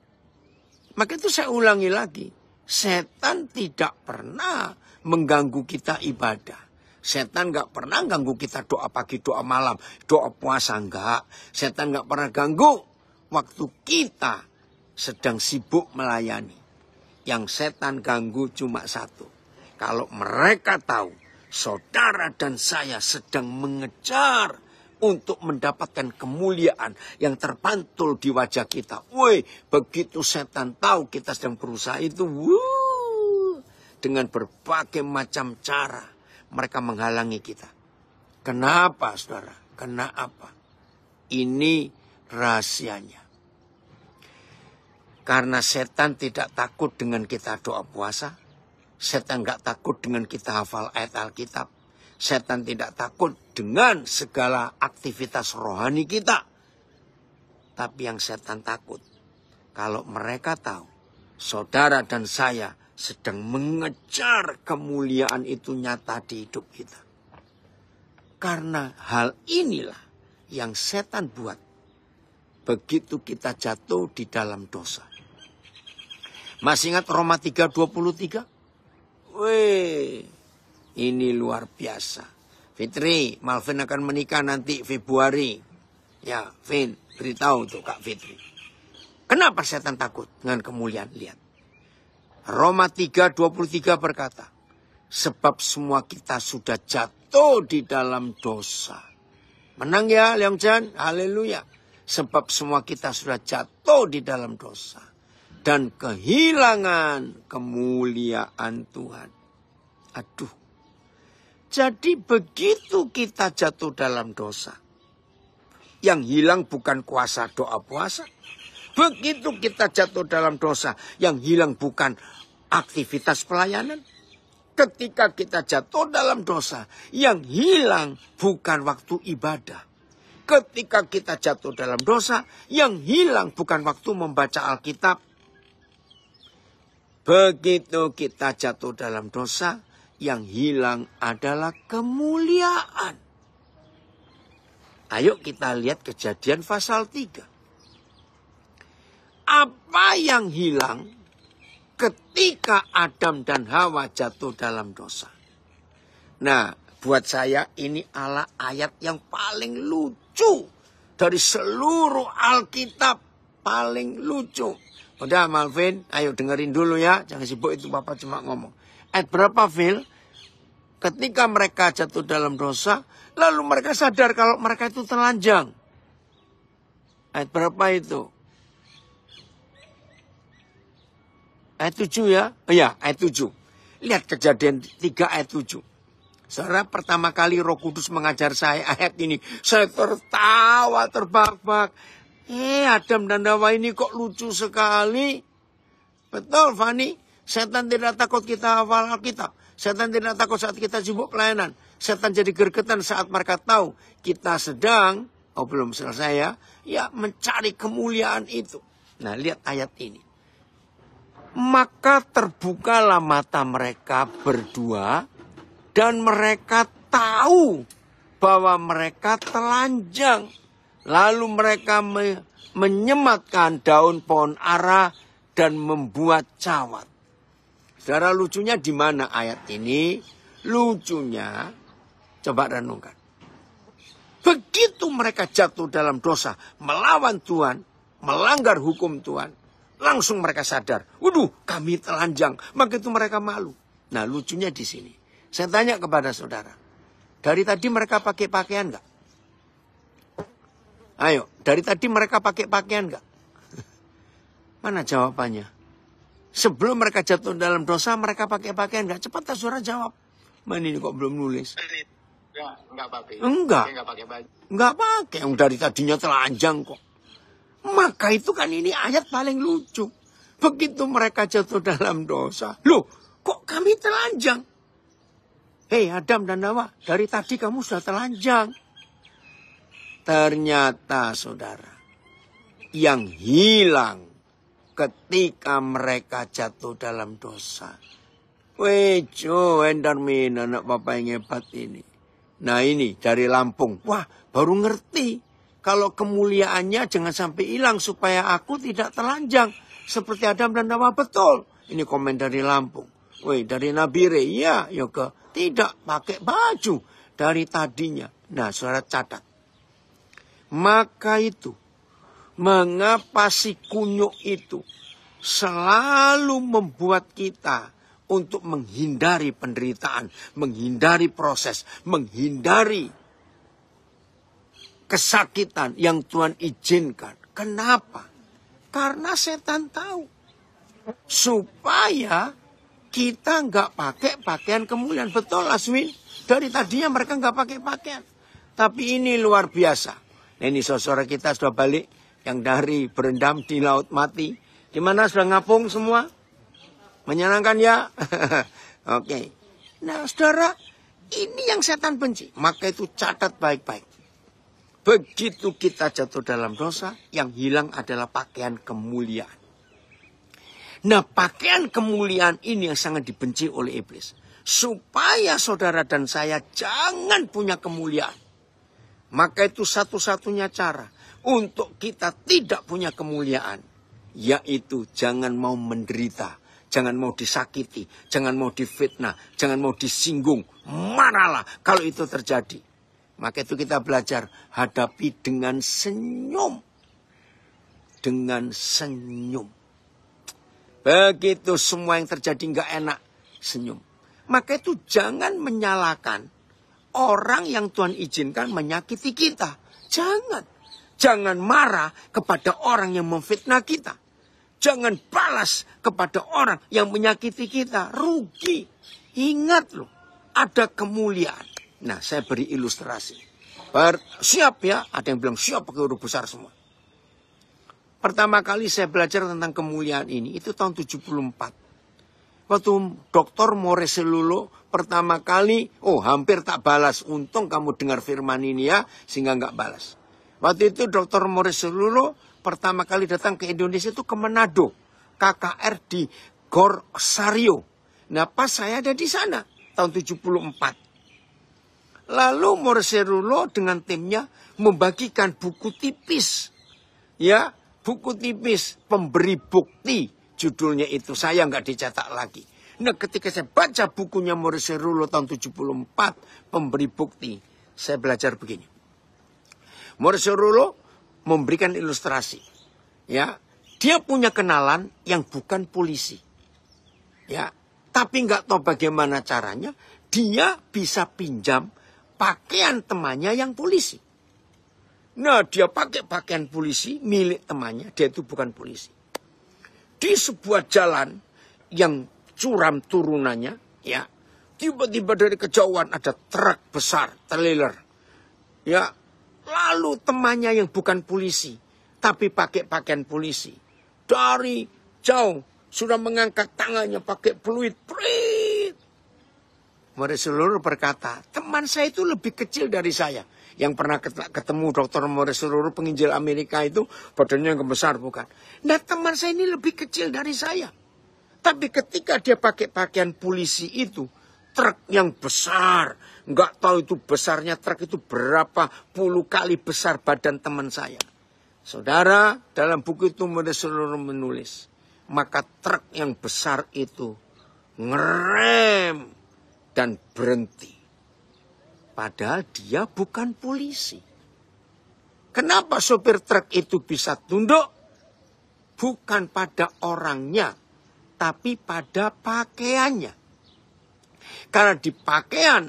Maka itu saya ulangi lagi, setan tidak pernah mengganggu kita ibadah. Setan gak pernah ganggu kita doa pagi, doa malam, doa puasa, enggak. Setan gak pernah ganggu waktu kita sedang sibuk melayani. Yang setan ganggu cuma satu. Kalau mereka tahu saudara dan saya sedang mengejar untuk mendapatkan kemuliaan yang terpantul di wajah kita. Woi, begitu setan tahu kita sedang berusaha itu, dengan berbagai macam cara mereka menghalangi kita. Kenapa, saudara? Kenapa? Ini rahasianya. Karena setan tidak takut dengan kita doa puasa. Setan gak takut dengan kita hafal ayat Alkitab. Setan tidak takut dengan segala aktivitas rohani kita. Tapi yang setan takut, kalau mereka tahu saudara dan saya sedang mengejar kemuliaan itu nyata di hidup kita. Karena hal inilah yang setan buat begitu kita jatuh di dalam dosa. Masih ingat Roma 3:23? Wih, ini luar biasa. Fitri, Malvin akan menikah nanti Februari. Ya, Vin, beritahu tuh Kak Fitri. Kenapa setan takut dengan kemuliaan? Lihat. Roma 3:23 berkata, sebab semua kita sudah jatuh di dalam dosa. Menang ya, Leong Chan? Haleluya. Sebab semua kita sudah jatuh di dalam dosa. Dan kehilangan kemuliaan Tuhan. Aduh. Jadi begitu kita jatuh dalam dosa. Yang hilang bukan kuasa doa puasa. Begitu kita jatuh dalam dosa. Yang hilang bukan aktivitas pelayanan. Ketika kita jatuh dalam dosa. Yang hilang bukan waktu ibadah. Ketika kita jatuh dalam dosa. Yang hilang bukan waktu membaca Alkitab. Begitu kita jatuh dalam dosa, yang hilang adalah kemuliaan. Ayo kita lihat Kejadian pasal 3. Apa yang hilang ketika Adam dan Hawa jatuh dalam dosa? Nah, buat saya ini adalah ayat yang paling lucu dari seluruh Alkitab. Paling lucu. Udah Malvin, ayo dengerin dulu ya. Jangan sibuk itu Bapak cuma ngomong. Ayat berapa, Phil? Ketika mereka jatuh dalam dosa, lalu mereka sadar kalau mereka itu telanjang. Ayat berapa itu? Ayat 7 ya? Oh ya, ayat 7. Lihat Kejadian 3 ayat 7. Saudara, pertama kali Roh Kudus mengajar saya ayat ini. Saya tertawa terbahak-bahak. Adam dan Hawa ini kok lucu sekali. Betul, Fani. Setan tidak takut kita hafal Alkitab. Setan tidak takut saat kita sibuk pelayanan. Setan jadi gergetan saat mereka tahu kita sedang, belum selesai ya, mencari kemuliaan itu. Nah, lihat ayat ini. Maka terbukalah mata mereka berdua dan mereka tahu bahwa mereka telanjang. Lalu mereka menyematkan daun pohon ara dan membuat cawat. Saudara, lucunya di mana ayat ini? Lucunya, coba renungkan. Begitu mereka jatuh dalam dosa, melawan Tuhan, melanggar hukum Tuhan, langsung mereka sadar, waduh, kami telanjang. Maka itu mereka malu. Nah, lucunya di sini. Saya tanya kepada saudara, dari tadi mereka pakai pakaian enggak? Ayo, dari tadi mereka pakai pakaian enggak? Mana jawabannya? Sebelum mereka jatuh dalam dosa, mereka pakai pakaian enggak? Cepat saudara jawab. Mana ini kok belum nulis? Enggak pakai. Enggak. Enggak pakai baju. Enggak pakai. Yang dari tadinya telanjang kok. Maka itu kan ini ayat paling lucu. Begitu mereka jatuh dalam dosa. Loh, kok kami telanjang? Hei Adam dan Hawa, dari tadi kamu sudah telanjang. Ternyata saudara, yang hilang ketika mereka jatuh dalam dosa. Wejo, Endarmin, anak bapak yang hebat ini. Nah ini dari Lampung. Wah, baru ngerti. Kalau kemuliaannya jangan sampai hilang supaya aku tidak telanjang. Seperti Adam dan Hawa, betul. Ini komen dari Lampung. Woi, dari Nabire, iya, Yoga. Tidak pakai baju dari tadinya. Nah, saudara catat. Maka itu, mengapa si kunyuk itu selalu membuat kita untuk menghindari penderitaan, menghindari proses, menghindari kesakitan yang Tuhan izinkan. Kenapa? Karena setan tahu. Supaya kita nggak pakai pakaian kemuliaan. Betul, Aswin. Dari tadinya mereka nggak pakai pakaian. Tapi ini luar biasa. Nah, ini saudara kita sudah balik. Yang dari berendam di laut mati. Gimana, sudah ngapung semua? Menyenangkan ya? Oke. Nah, saudara, ini yang setan benci. Maka itu catat baik-baik. Begitu kita jatuh dalam dosa, yang hilang adalah pakaian kemuliaan. Nah, pakaian kemuliaan ini yang sangat dibenci oleh iblis. Supaya saudara dan saya jangan punya kemuliaan. Maka itu satu-satunya cara untuk kita tidak punya kemuliaan. Yaitu jangan mau menderita. Jangan mau disakiti. Jangan mau difitnah. Jangan mau disinggung. Marahlah kalau itu terjadi. Maka itu kita belajar hadapi dengan senyum. Dengan senyum. Begitu semua yang terjadi nggak enak, senyum. Maka itu jangan menyalahkan orang yang Tuhan izinkan menyakiti kita. Jangan. Jangan marah kepada orang yang memfitnah kita. Jangan balas kepada orang yang menyakiti kita. Rugi. Ingat loh, ada kemuliaan. Nah, saya beri ilustrasi. Siap ya, ada yang bilang siap pakai huruf besar semua. Pertama kali saya belajar tentang kemuliaan ini, itu tahun 74. Waktu Dr. Moreselulo pertama kali, hampir tak balas. Untung kamu dengar firman ini ya, sehingga nggak balas. Waktu itu Dr. Moreselulo pertama kali datang ke Indonesia itu ke Manado. KKR di Gorsario. Nah, pas saya ada di sana, tahun 74. Lalu Moreselulo dengan timnya membagikan buku tipis. Ya, buku tipis, pemberi bukti, judulnya itu. Saya nggak dicetak lagi. Nah, ketika saya baca bukunya Moreselulo tahun 74, pemberi bukti, saya belajar begini. Moreselulo memberikan ilustrasi. Ya, dia punya kenalan yang bukan polisi. Ya, tapi nggak tahu bagaimana caranya, dia bisa pinjam pakaian temannya yang polisi. Nah, dia pakai pakaian polisi milik temannya. Dia itu bukan polisi. Di sebuah jalan yang curam turunannya, ya, tiba-tiba dari kejauhan ada truk besar, trailer. Ya, lalu temannya yang bukan polisi, tapi pakai pakaian polisi. Dari jauh sudah mengangkat tangannya pakai peluit. Moreselulo berkata, teman saya itu lebih kecil dari saya. Yang pernah ketemu Dr. Moreselulo, penginjil Amerika itu, badannya yang besar bukan. Nah, teman saya ini lebih kecil dari saya. Tapi ketika dia pakai pakaian polisi itu, truk yang besar. Nggak tahu itu besarnya truk itu berapa puluh kali besar badan teman saya. Saudara, dalam buku itu Moreselulo menulis, maka truk yang besar itu ngerem dan berhenti. Padahal dia bukan polisi. Kenapa sopir truk itu bisa tunduk? Bukan pada orangnya, tapi pada pakaiannya. Karena di pakaian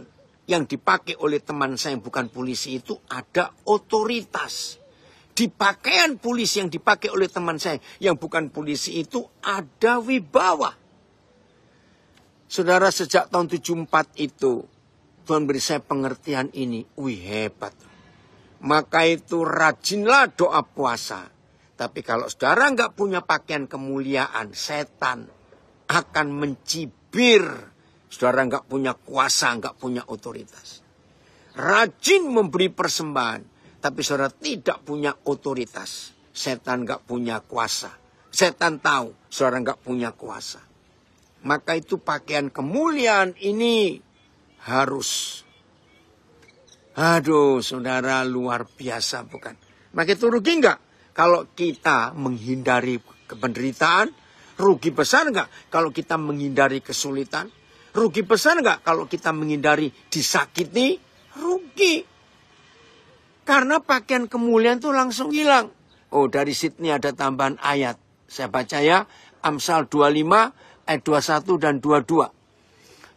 yang dipakai oleh teman saya yang bukan polisi itu ada otoritas. Di pakaian polisi yang dipakai oleh teman saya yang bukan polisi itu ada wibawa. Saudara, sejak tahun 74 itu Tuhan beri saya pengertian ini. Wih, hebat. Maka itu rajinlah doa puasa. Tapi kalau saudara nggak punya pakaian kemuliaan, setan akan mencibir. Saudara nggak punya kuasa, nggak punya otoritas. Rajin memberi persembahan, tapi saudara tidak punya otoritas. Setan nggak punya kuasa. Setan tahu saudara nggak punya kuasa. Maka itu pakaian kemuliaan ini harus. Aduh, saudara luar biasa bukan? Maka itu rugi nggak? Kalau kita menghindari penderitaan, rugi besar nggak? Kalau kita menghindari kesulitan, rugi besar nggak? Kalau kita menghindari disakiti, rugi. Karena pakaian kemuliaan itu langsung hilang. Oh, dari Sydney ada tambahan ayat. Saya baca ya, Amsal 25 ayat 21 dan 22.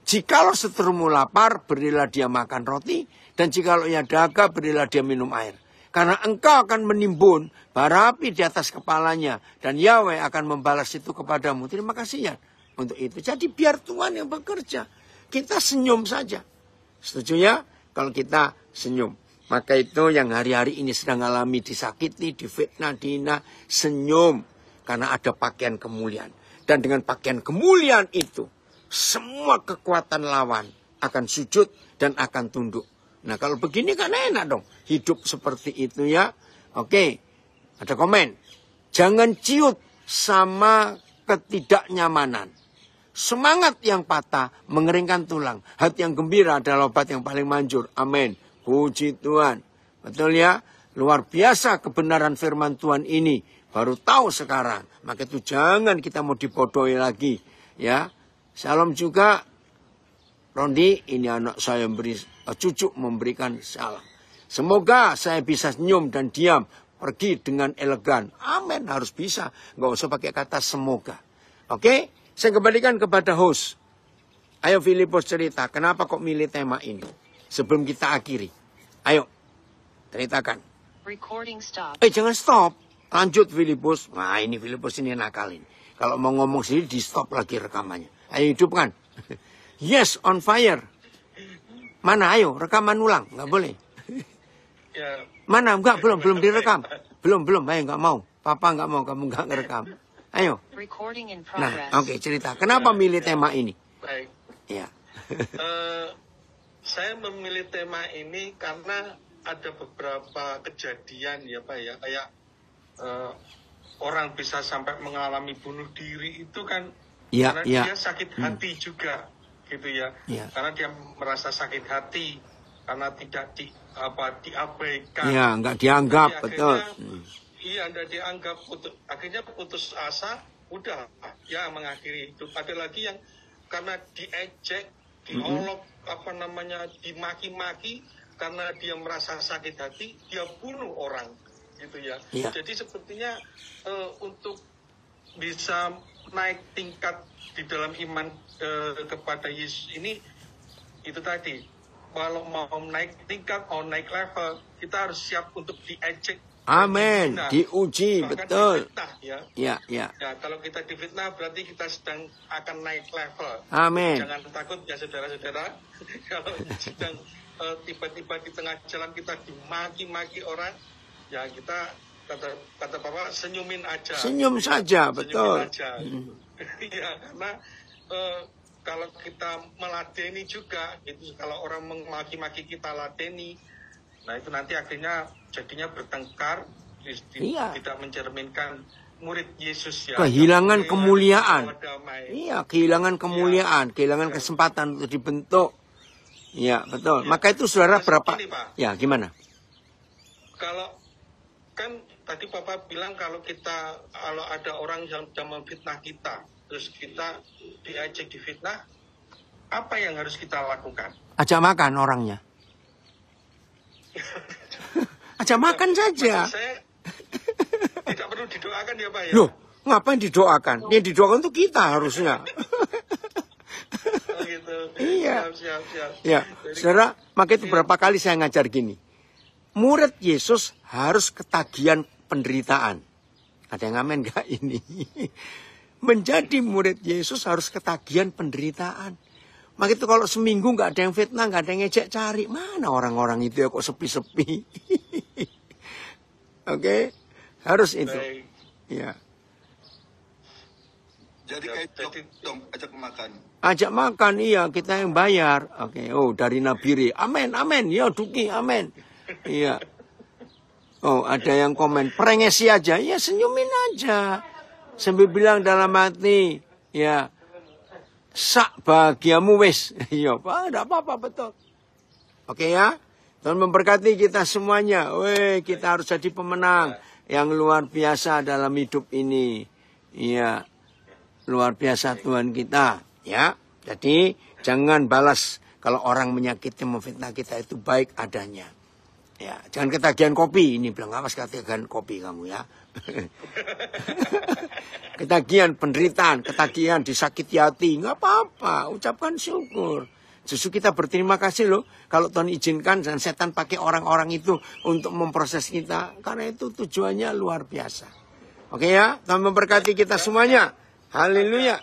Jikalau seterumu lapar, berilah dia makan roti. Dan jikalau ia dahaga, berilah dia minum air. Karena engkau akan menimbun bara api di atas kepalanya. Dan Yahweh akan membalas itu kepadamu. Terima kasih ya untuk itu. Jadi biar Tuhan yang bekerja. Kita senyum saja. Setuju ya? Kalau kita senyum. Maka itu yang hari-hari ini sedang alami disakiti, difitnah, dihina, senyum. Karena ada pakaian kemuliaan. Dan dengan pakaian kemuliaan itu, semua kekuatan lawan akan sujud dan akan tunduk. Nah kalau begini kan enak dong. Hidup seperti itu ya. Oke, ada komen. Jangan ciut sama ketidaknyamanan. Semangat yang patah mengeringkan tulang. Hati yang gembira adalah obat yang paling manjur. Amin. Puji Tuhan. Betul ya? Luar biasa kebenaran firman Tuhan ini. Baru tahu sekarang. Maka itu jangan kita mau dibodohi lagi. Ya. Salam juga. Rondi, ini anak saya cucu memberikan salam. Semoga saya bisa senyum dan diam. Pergi dengan elegan. Amin. Harus bisa. Nggak usah pakai kata semoga. Oke? Saya kembalikan kepada host. Ayo Filipus cerita. Kenapa kok milih tema ini? Sebelum kita akhiri. Ayo. Ceritakan. Recording stop. Jangan stop. Lanjut Filipus. Nah ini Filipus ini nakalin. Kalau mau ngomong sendiri di stop lagi rekamannya. Ayo hidupkan. Yes, on fire. Mana ayo rekaman ulang. Nggak boleh. Mana enggak belum direkam. Belum ayo nggak mau. Papa nggak mau kamu nggak ngerekam. Ayo. Recording in Nah, progress. oke cerita. Kenapa milih tema ini? Baik. Ya. Saya memilih tema ini karena ada beberapa kejadian ya Pak ya. Kayak orang bisa sampai mengalami bunuh diri itu kan Ya, karena ya. dia sakit hati juga gitu ya. Ya. Karena dia merasa sakit hati karena tidak diabaikan. Ya, nggak dianggap, Jadi betul. akhirnya, iya, nggak dianggap. Akhirnya putus asa, udah ya mengakhiri hidup. Ada lagi yang karena diejek, diolok, dimaki-maki, karena dia merasa sakit hati, dia bunuh orang, gitu ya. Ya. Jadi sepertinya untuk bisa naik tingkat di dalam iman kepada Yesus ini, itu tadi, kalau mau naik tingkat, mau naik level, kita harus siap untuk diejek. Amin. Diuji, Bahkan betul. difitnah, ya. Ya. Ya, kalau kita difitnah berarti kita sedang akan naik level. Amin. Jangan takut ya saudara-saudara. Kalau sedang tiba-tiba di tengah jalan kita dimaki-maki orang, ya kita kata Bapak senyumin aja. Senyum saja, betul. Senyumin aja. Ya, karena kalau kita meladeni juga, itu kalau orang memaki-maki kita ladeni, nah itu nanti akhirnya jadinya bertengkar, Iya. tidak mencerminkan murid Yesus ya. Kehilangan Yang kemuliaan. membawa damai. Iya, kehilangan kemuliaan, kehilangan kesempatan untuk dibentuk. Iya, betul. Ya. Maka itu saudara Terus berapa? gini, Pak. Ya, gimana? Kalau kan tadi Bapak bilang kalau ada orang yang sudah memfitnah kita, terus kita diajak difitnah, apa yang harus kita lakukan? Ajak makan orangnya. Ajak makan saja. Maksud saya tidak perlu didoakan ya Pak ya? Loh, ngapain didoakan? Yang didoakan itu kita harusnya. Oh, gitu. Iya. Siap. Ya, Jadi, saudara, maka itu berapa kali saya ngajar gini. Murid Yesus harus ketagihan penderitaan. Ada yang ngamen gak ini? Menjadi murid Yesus harus ketagihan penderitaan. Maka itu kalau seminggu gak ada yang fitnah, gak ada yang ngejek, cari. Mana orang-orang itu ya kok sepi-sepi. Oke, harus itu. baik. Ya. Jadi kayak dong ajak makan. Ajak makan, iya, kita yang bayar. Oke, oh dari Nabire. Amin, amin. Ya, Duki, amin. Iya. Oh, ada yang komen, prengesi aja. Ya, senyumin aja. Sambil bilang dalam hati, ya, sak bahagiamu wis. Iya, enggak apa-apa, betul. Oke ya. Tuhan memberkati kita semuanya. Weh, kita harus jadi pemenang yang luar biasa dalam hidup ini. Iya. Luar biasa Tuhan kita, ya. Jadi jangan balas kalau orang menyakiti, memfitnah kita, itu baik adanya. Ya, jangan ketagihan kopi. Ini bilang awas ketagihan kopi kamu ya. Ketagihan penderitaan, ketagihan disakiti hati, nggak apa-apa. Ucapkan syukur. Justru kita berterima kasih loh kalau Tuhan izinkan dan setan pakai orang-orang itu untuk memproses kita, karena itu tujuannya luar biasa. Oke ya, Tuhan memberkati kita semuanya. Haleluya.